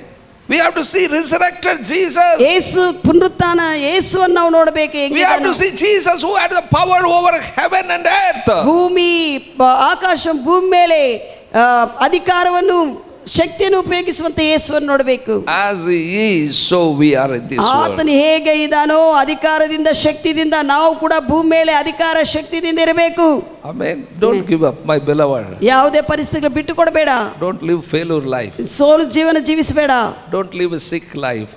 A: We have to see resurrected Jesus.
B: ಯೇಸು ಪುನರುತ್ಥಾನ ಯೇಸುವನ್ನು ನಾವು ನೋಡಬೇಕು.
A: We have to see Jesus who had the power over heaven and earth.
B: ಭೂಮಿ ಆಕಾಶ ಭೂಮಿ ಮೇಲೆ ಅಧಿಕಾರವನ್ನು ಶಕ್ತಿಯನ್ನು ಉಪಯೋಗಿಸುವಂತ ಯೇಸುವನ್ನು ನೋಡಬೇಕು.
A: As he is so we are in this world.
B: ಆತನು ಹೇಗೆ ಇದ್ದಾನೋ ಅಧಿಕಾರದಿಂದ ಶಕ್ತಿಯಿಂದ ನಾವು ಕೂಡ ಭೂಮಿ ಮೇಲೆ ಅಧಿಕಾರ ಶಕ್ತಿಯಿಂದ ಇರಬೇಕು.
A: Amen. Don't give up, my beloved.
B: ಯಾವುದೇ ಪರಿಸ್ಥಿತಿಗಳು ಬಿಟ್ಟು ಕೊಡಬೇಡ.
A: Don't live failure life.
B: ಸೋಲು ಜೀವನ ಜೀವಿಸಬೇಡ.
A: Don't live a sick life.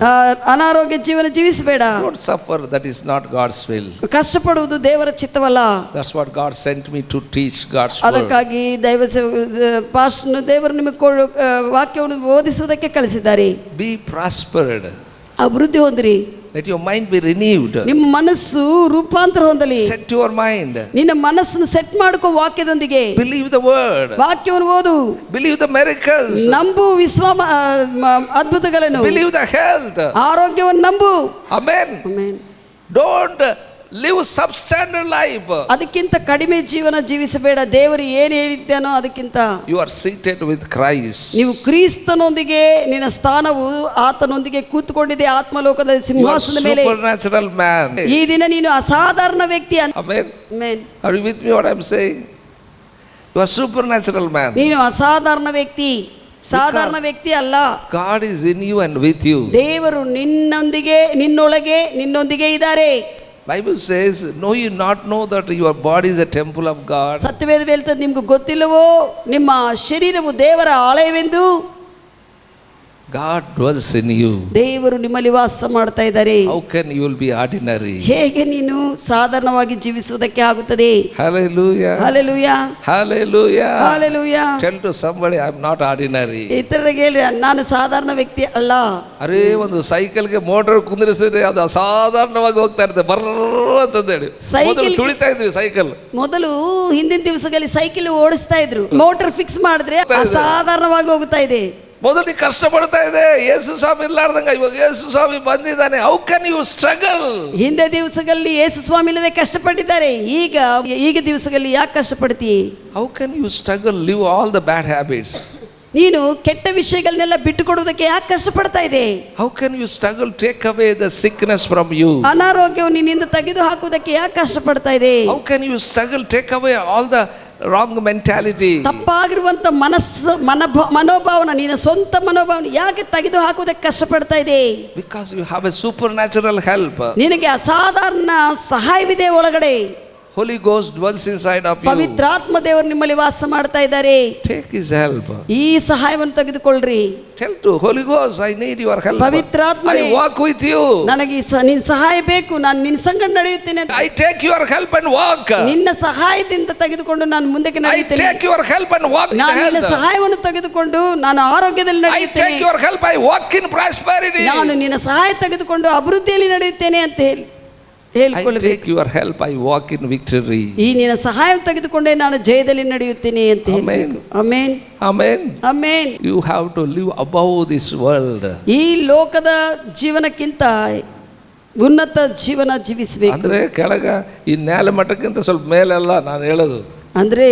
B: ಅನಾರೋಗ್ಯ ಜೀವನ ಜೀವಿಸಬೇಡ.
A: Don't suffer, that is not God's will.
B: ಕಷ್ಟಪಡುವುದು ದೇವರ ಚಿತ್ತವಲ್ಲ.
A: That's what God sent me to teach God's word.
B: ಅದಕ್ಕಾಗಿ ದೇವರು ನಿಮಗೆ ವಾಕ್ಯವನ್ನು ಓದಿಸುವುದಕ್ಕೆ ಕಲಿಸಿದ್ದಾರೆ.
A: Be prospered.
B: ಅಭಿವೃದ್ಧಿ ಹೊಂದಿರಿ.
A: Let your mind be renewed.
B: ನಿಮ್ಮ ಮನಸ್ಸು ರೂಪಾಂತರ ಹೊಂದಲಿ.
A: Set your mind.
B: ನಿನ್ನ ಮನಸ್ಸನ್ನು ಸೆಟ್ ಮಾಡ್ಕೋ ವಾಕ್ಯದೊಂದಿಗೆ.
A: Believe the word.
B: ವಾಕ್ಯವನ್ನು ಓದು.
A: Believe the miracles.
B: ನಂಬು ಅದ್ಭುತಗಳನ್ನು.
A: Believe the health.
B: ಆರೋಗ್ಯವನ್ನು ನಂಬು.
A: Amen.
B: Amen.
A: Don't live substandard life.
B: ಅದಕ್ಕಿಂತ ಕಡಿಮೆ ಜೀವನ ಜೀವಿಸಬೇಡ. ದೇವರು ಏನು ಹೇಳಿದ್ದಾನೋ ಅದಕ್ಕಿಂತ.
A: You are seated with Christ.
B: ನೀವು ಕ್ರಿಸ್ತನೊಂದಿಗೆ ನಿನ್ನ ಸ್ಥಾನವು ಆತನೊಂದಿಗೆ ಕೂತ್ಕೊಂಡಿದೆ ಆತ್ಮಲೋಕದ ಸಿಂಹಾಸನದ ಮೇಲೆ.
A: You are supernatural man.
B: ಈ ದಿನ ನೀನು ಅಸಾಧಾರಣ ವ್ಯಕ್ತಿ.
A: Amen.
B: Amen.
A: Are you with me what I am saying? You are supernatural man.
B: ನೀನು ಅಸಾಧಾರಣ ವ್ಯಕ್ತಿ, ಸಾಧಾರಣ ವ್ಯಕ್ತಿ ಅಲ್ಲ.
A: God is in you and with you.
B: ದೇವರು ನಿನ್ನೊಂದಿಗೆ ನಿನ್ನೊಳಗೆ ನಿನ್ನೊಂದಿಗೆ ಇದ್ದಾರೆ.
A: Bible says, know you not know that your body is a temple of God.
B: ಸತ್ಯವೇದ ಹೇಳ್ತದೆ, ನಿಮ್ಗೆ ಗೊತ್ತಿಲ್ಲವೋ ನಿಮ್ಮ ಶರೀರವು ದೇವರ ಆಲಯವೆಂದು.
A: God dwells in you.
B: ದೇವರು ನಿಮ್ಮಲ್ಲಿ ವಾಸ ಮಾಡ್ತಾ ಇದ್ದಾರೆ.
A: How can you will be ordinary?
B: ಹೇಗೆ ನೀನು ಸಾಧಾರಣವಾಗಿ ಜೀವಿಸುವುದಕ್ಕೆ ಆಗುತ್ತದೆ?
A: Hallelujah.
B: Hallelujah.
A: Hallelujah.
B: Hallelujah.
A: Tell to somebody, I am not ordinary.
B: ಇತರರಿಗೆ ಹೇಳಿ, ನಾನು ಸಾಧಾರಣ ವ್ಯಕ್ತಿ ಅಲ್ಲ.
A: ಅರೇ, ಒಂದು ಸೈಕಲ್ಗೆ ಮೋಟರ್ ಕುಂದಿರಿಸಿದ್ರೆ ಅದು ಅಸಾಧಾರಣವಾಗಿ ಹೋಗ್ತಾ ಇರ್ತದೆ, ಬರ್ರ ಅಂತಂದೇಳಿ. ಮೊದಲು ತುಳಿತಾ ಇದ್ವಿ ಸೈಕಲ್. ಮೊದಲು
B: ಹಿಂದಿನ ದಿವಸಗಳಲ್ಲಿ ಸೈಕಲ್ ಓಡಿಸ್ತಾ ಇದ್ರು. ಮೋಟರ್ ಫಿಕ್ಸ್ ಮಾಡಿದ್ರೆ ಅಸಾಧಾರಣವಾಗಿ ಹೋಗ್ತಾ ಇದೆ.
A: ಮೊದಲು ಕಷ್ಟಪಡ್ತಾ ಇದೆ, ಯೇಸು ಸ್ವಾಮಿ ಇರ್ಲಾರ್ದಂಗ ಇವಾಗ ಯೇಸು ಸ್ವಾಮಿ ಬಂದಿದ್ದಾನೆ. How can you struggle?
B: ಹಿಂದೆ ದಿವಸಗಳಲ್ಲಿ ಯೇಸು ಸ್ವಾಮಿ ಇಲ್ಲದೆ ಕಷ್ಟಪಟ್ಟಿದ್ದಾರೆ. ಈಗ ದಿವಸಗಳಲ್ಲಿ ಯಾಕೆ ಕಷ್ಟಪಡ್ತಿ?
A: How can you struggle? Leave all the bad habits.
B: ನೀನು ಕೆಟ್ಟ ವಿಷಯಗಳನ್ನೆಲ್ಲ ಬಿಟ್ಟುಕೊಡುವುದಕ್ಕೆ ಯಾಕೆ ಕಷ್ಟಪಡ್ತಾ ಇದೆ?
A: How can you struggle take away the sickness from you?
B: ಅನಾರೋಗ್ಯವನ್ನು ನಿನ್ನಿಂದ ತೆಗೆದು ಹಾಕುವುದಕ್ಕೆ ಯಾಕೆ ಕಷ್ಟಪಡ್ತಾ ಇದೆ?
A: How can you struggle take away all the wrong mentality?
B: ತಪ್ಪಾಗಿರುವಂತ ಮನೋಭಾವನ, ನಿನ್ನ ಸ್ವಂತ ಮನೋಭಾವನ ಯಾಕೆ ತೆಗೆದು ಹಾಕುವುದಕ್ಕೆ ಕಷ್ಟಪಡ್ತಾ ಇದೆ?
A: Because you have a supernatural help.
B: ನಿನಗೆ ಅಸಾಧಾರಣ ಸಹಾಯವಿದೆ ಒಳಗಡೆ.
A: Holy Ghost dwells inside of you.
B: ಪವಿತ್ರಾತ್ಮ ದೇವರು ನಿಮ್ಮಲ್ಲಿ ವಾಸ ಮಾಡ್ತಾ ಇದ್ದಾರೆ.
A: Take his help.
B: ಈ ಸಹಾಯವನ್ನು ತೆಗೆದುಕೊಳ್ಳ್ರಿ.
A: Tell to Holy Ghost, I need your help.
B: ಪವಿತ್ರಾತ್ಮನೇ,
A: I walk with you.
B: ನನಗೆ ನಿನ್ನ ಸಹಾಯ ಬೇಕು, ನಾನು ನಿನ್ನ ಸಂಗಡ ನಡೆಯುತ್ತೇನೆ.
A: I take your help and walk.
B: ನಿನ್ನ ಸಹಾಯದಿಂದ ತೆಗೆದುಕೊಂಡು ನಾನು ಮುಂದಕ್ಕೆ ನಡೆಯುತ್ತೇನೆ.
A: I take your help and walk in
B: ನಾನು ನಿನ್ನ
A: health.
B: ಸಹಾಯವನ್ನು ತೆಗೆದುಕೊಂಡು ನಾನು ಆರೋಗ್ಯದಲ್ಲಿ ನಡೆಯುತ್ತೇನೆ.
A: I take your help, I walk in prosperity.
B: ನಾನು ನಿನ್ನ ಸಹಾಯ ತೆಗೆದುಕೊಂಡು ಅಭಿವೃದ್ಧಿಯಲ್ಲಿ ನಡೆಯುತ್ತೇನೆ ಅಂತ ಹೇಳಿ
A: I take your help, I walk in victory.
B: ಈ ನಿನ್ನ ಸಹಾಯ ತೆಗೆದುಕೊಂಡೇ ನಾನು ಜಯದಲ್ಲಿ ನಡೆಯುತ್ತೇನೆ ಅಂತ ಹೇಳಿ. Amen.
A: Amen.
B: Amen.
A: You have to live above this world.
B: ಈ ಲೋಕದ ಜೀವನಕ್ಕಿಂತ ಉನ್ನತ ಜೀವನ ಜೀವಿಸಬೇಕು.
A: ಅಂದ್ರೆ ಕೆಳಗ ಈ ನ್ಯಾಲ ಮಟ್ಟಕ್ಕಿಂತ ಸ್ವಲ್ಪ ಮೇಲೆಲ್ಲ ನಾನು ಹೇಳೋದು.
B: ಅಂದ್ರೆ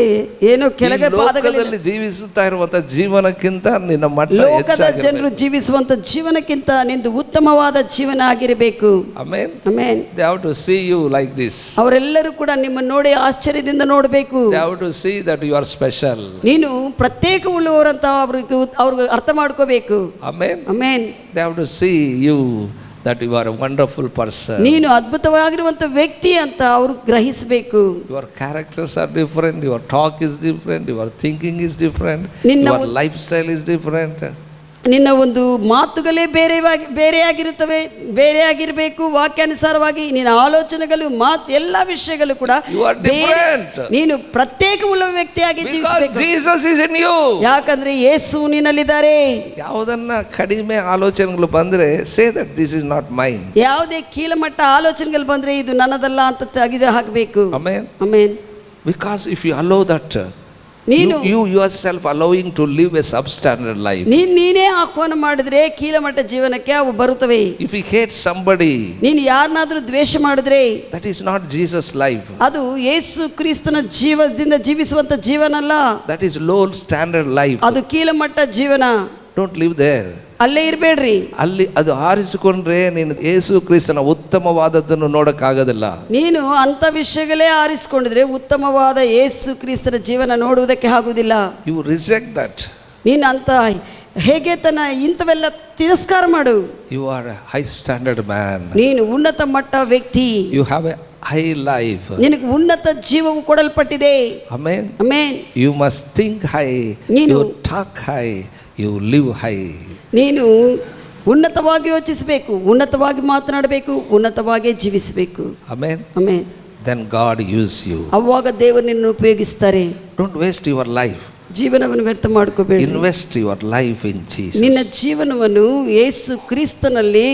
B: ಏನೋ ಕೆಳಗೆ
A: ಲೋಕದಲ್ಲಿ ಜೀವಿಸುತ್ತಾ ಇರುವಂತ ಜೀವನಕ್ಕಿಂತ ನಿನ್ನ ಮಟ್ಟ
B: ಲೋಕದ
A: ಹೆಚ್ಚಾಗಿರಬೇಕು.
B: ಜನರು ಜೀವಿಸುವಂತ ಜೀವನಕ್ಕಿಂತ ನಿಂದು ಉತ್ತಮವಾದ ಜೀವನ ಆಗಿರಬೇಕು.
A: Amen.
B: Amen.
A: They have to see you like this.
B: ಅವರೆಲ್ಲರೂ ಕೂಡ ನಿಮ್ಮನ್ನು ನೋಡಿ ಆಶ್ಚರ್ಯದಿಂದ ನೋಡಬೇಕು.
A: They have to see that you are special.
B: ನೀನು ಪ್ರತ್ಯೇಕವುಳ್ಳವರಂತ ಅವ್ರಿಗೆ ಅರ್ಥ ಮಾಡ್ಕೋಬೇಕು.
A: Amen.
B: Amen.
A: They have to see you that you are a wonderful person.
B: ನೀನು ಅದ್ಭುತವಾಗಿರುವಂತ ವ್ಯಕ್ತಿ ಅಂತ ಅವರು ಗ್ರಹಿಸಬೇಕು.
A: Your characters are different, your talk is different, your thinking is different,
B: ನಿನ್ನ
A: your lifestyle is different.
B: ನಿನ್ನ ಒಂದು ಮಾತುಗಳೇ ಬೇರೆಯಾಗಿರುತ್ತವೆ, ಬೇರೆಯಾಗಿರಬೇಕು. ವಾಕ್ಯಾನುಸಾರವಾಗಿ ನಿನ್ನ ಆಲೋಚನೆಗಳು ಎಲ್ಲ ವಿಷಯಗಳು ಕೂಡ
A: You are different.
B: ನೀನು ಪ್ರತ್ಯೇಕವುಳ್ಳ ವ್ಯಕ್ತಿಯಾಗಿ
A: Because
B: ಜೀವಿಸಬೇಕು.
A: Jesus is in you.
B: ಯಾಕಂದ್ರೆ ಯೇಸು ನಿನ್ನಲ್ಲಿದ್ದಾರೆ.
A: ಯಾವುದನ್ನ ಕಡಿಮೆ ಆಲೋಚನೆಗಳು ಬಂದ್ರೆ say that this is not mine.
B: ಯಾವುದೇ ಕೀಳಮಟ್ಟ ಆಲೋಚನೆಗಳು ಬಂದ್ರೆ ಇದು ನನ್ನದಲ್ಲ ಅಂತ ತೆಗೆದು ಹಾಕಬೇಕು.
A: Amen.
B: Amen.
A: Because if you allow that,
B: ನೀನು
A: you yourself allowing to live a substandard life.
B: ನೀನೇ ಆಹ್ವಾನ ಮಾಡಿದ್ರೆ ಕೀಳಮಟ್ಟ ಜೀವನಕ್ಕೆ ಅವು ಬರುತ್ತವೆ.
A: If you hate somebody,
B: ನೀನು ಯಾರನ್ನಾದ್ರೂ ದ್ವೇಷ ಮಾಡಿದ್ರೆ
A: that is not Jesus' life.
B: ಅದು ಯೇಸು ಕ್ರಿಸ್ತನ ಜೀವದಿಂದ ಜೀವಿಸುವಂತ ಜೀವನ ಅಲ್ಲ,
A: That is low standard life.
B: ಅದು ಕೀಳಮಟ್ಟ ಜೀವನ.
A: Don't live there.
B: ಅಲ್ಲೇ ಇರಬೇಡ್ರಿ.
A: ಅಲ್ಲಿ ಅದು ಆರಿಸಿಕೊಂಡ್ರೆ ನೀನು ಯೇಸು ಕ್ರಿಸ್ತನ ಉತ್ತಮವಾದದ್ದನ್ನು ನೋಡಕ್ಕಾಗೋದಿಲ್ಲ.
B: ನೀನು ಅಂತ ವಿಷಯಗಳೇ ಆರಿಸಿಕೊಂಡಿದ್ರೆ ಉತ್ತಮವಾದ ಯೇಸು ಕ್ರಿಸ್ತನ ಜೀವನ ನೋಡುವುದಕ್ಕೆ ಆಗುವುದಿಲ್ಲ.
A: You reject that.
B: ನೀನು ಅಂತ ಹೇಗೆ ಇಂಥವೆಲ್ಲ ತಿರಸ್ಕಾರ ಮಾಡು.
A: You are a high standard man.
B: ನೀನು ಉನ್ನತ ಮಟ್ಟ ವ್ಯಕ್ತಿ.
A: You have a high life.
B: ನಿನಗೆ ಉನ್ನತ ಜೀವವು ಕೊಡಲ್ಪಟ್ಟಿದೆ.
A: Amen.
B: Amen.
A: You must think high.
B: ನೀನು
A: You talk high. You live high.
B: ನೀನು ಉನ್ನತವಾಗಿ ಯೋಚಿಸಬೇಕು, ಉನ್ನತವಾಗಿ ಮಾತನಾಡಬೇಕು, ಉನ್ನತವಾಗಿ ಜೀವಿಸಬೇಕು.
A: Amen.
B: Amen.
A: Then God use you.
B: ಅವಾಗ ದೇವರು ನಿನ್ನನ್ನು ಉಪಯೋಗಿಸ್ತಾರೆ.
A: Don't waste your life.
B: ಜೀವನವನ್ನು ವ್ಯರ್ಥ ಮಾಡ್ಕೋಬೇಡಿ.
A: Invest your life in Jesus.
B: ನಿನ್ನ ಜೀವನವನ್ನು ಯೇಸು ಕ್ರಿಸ್ತನಲ್ಲಿ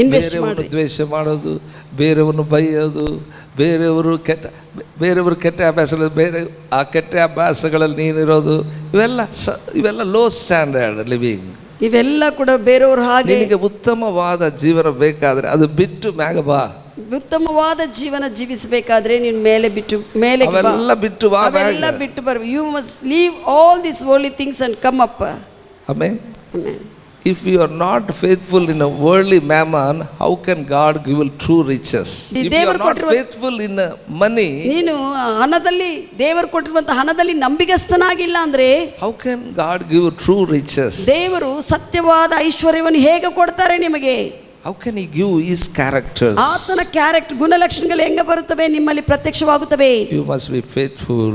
B: ಇನ್ವೆಸ್ಟ್ ಮಾಡಿ.
A: ದ್ವೇಷ ಮಾಡೋದು, ಬೇರೆಯವ್ರನ್ನು ಬೈಯೋದು, ಬೇರೆಯವರು ಕೆಟ್ಟ ಅಭ್ಯಾಸಗಳು, ಆ ಕೆಟ್ಟ ಅಭ್ಯಾಸಗಳಲ್ಲಿ ನೀನಿರೋದು, ಇವೆಲ್ಲ ಲೋ ಸ್ಟ್ಯಾಂಡರ್ಡ್ ಲಿವಿಂಗ್.
B: ಇವೆಲ್ಲ ಕೂಡ ಬೇರೆಯವರು ಹಾಗೆ.
A: ನಿನಗೆ ಉತ್ತಮವಾದ ಜೀವನ ಬೇಕಾದ್ರೆ ಅದು ಬಿಟ್ಟು ಮ್ಯಾಗ ಬಾ.
B: ಉತ್ತಮವಾದ ಜೀವನ ಜೀವಿಸಬೇಕಾದ್ರೆ ನೀನು ಮೇಲೆ ಬಿಟ್ಟು
A: ಬಿಟ್ಟು ಬಾ.
B: ಅವೆಲ್ಲ ಬಿಟ್ಟು ಬರ್. You must leave all this worldly things and come up.
A: Amen. If you are not faithful in a worldly mammon, how can God give you true riches? If you are not faithful in money,
B: ನೀನು ಹಣದಲ್ಲಿ, ದೇವರು ಕೊಟ್ಟಿರುವಂತ ಹಣದಲ್ಲಿ ನಂಬಿಗಸ್ತನಾಗಿಲ್ಲ ಅಂದ್ರೆ
A: how can God give you true riches?
B: ದೇವರು ಸತ್ಯವಾದ ಐಶ್ವರ್ಯವನ್ನು ಹೇಗೆ ಕೊಡ್ತಾರೆ ನಿಮಗೆ?
A: How can he give his characters?
B: ಆತನ ಕ್ಯಾರೆಕ್ಟರ್ ಗುಣಲಕ್ಷಣಗಳು ಹೆಂಗೆ ಬರುತ್ತವೆ, ನಿಮ್ಮಲ್ಲಿ ಪ್ರತ್ಯಕ್ಷವಾಗುತ್ತವೆ.
A: You must be faithful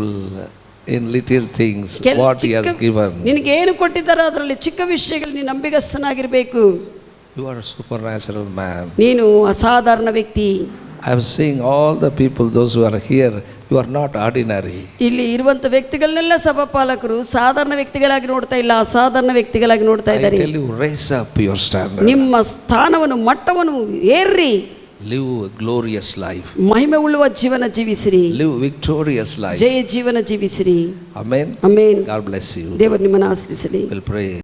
A: in little things what he has given.
B: ನಿನಗೆ ಏನು ಕೊಟ್ಟಿದ್ದಾರೋ ಅದರಲ್ಲಿ ಚಿಕ್ಕ ವಿಷಯಗಳು ನೀನು ನಂಬಿಗಸ್ತನಾಗಿರಬೇಕು.
A: You are a supernatural man.
B: ನೀನು ಅಸಾಧಾರಣ ವ್ಯಕ್ತಿ.
A: I am seeing all the people, those who are here, you are not ordinary.
B: ಇಲ್ಲಿ ಇರುವಂತ ವ್ಯಕ್ತಿಗಳನ್ನೆಲ್ಲ ಸಭಾಪಾಲಕರು ಸಾಧಾರಣ ವ್ಯಕ್ತಿಗಳಾಗಿ ನೋಡ್ತಾ ಇಲ್ಲ, ಅಸಾಧಾರಣ ವ್ಯಕ್ತಿಗಳಾಗಿ ನೋಡ್ತಾ ಇದ್ದಾರೆ.
A: I tell you, raise up your standard.
B: ನಿಮ್ಮ ಸ್ಥಾನವನ್ನು, ಮಟ್ಟವನ್ನು ಏರ್ರಿ.
A: Live a glorious life.
B: ಮಹಿಮೆ ಉಳ್ಳುವ ಜೀವನ ಜೀವಿಸಿರಿ.
A: Live victorious life.
B: ಜಯ ಜೀವನ ಜೀವಿಸಿರಿ.
A: Amen.
B: Amen.
A: God bless you.
B: ದೇವರು ನಿಮ್ಮನ್ನು ಆಶೀರ್ವದಿಸಲಿ.
A: We'll pray.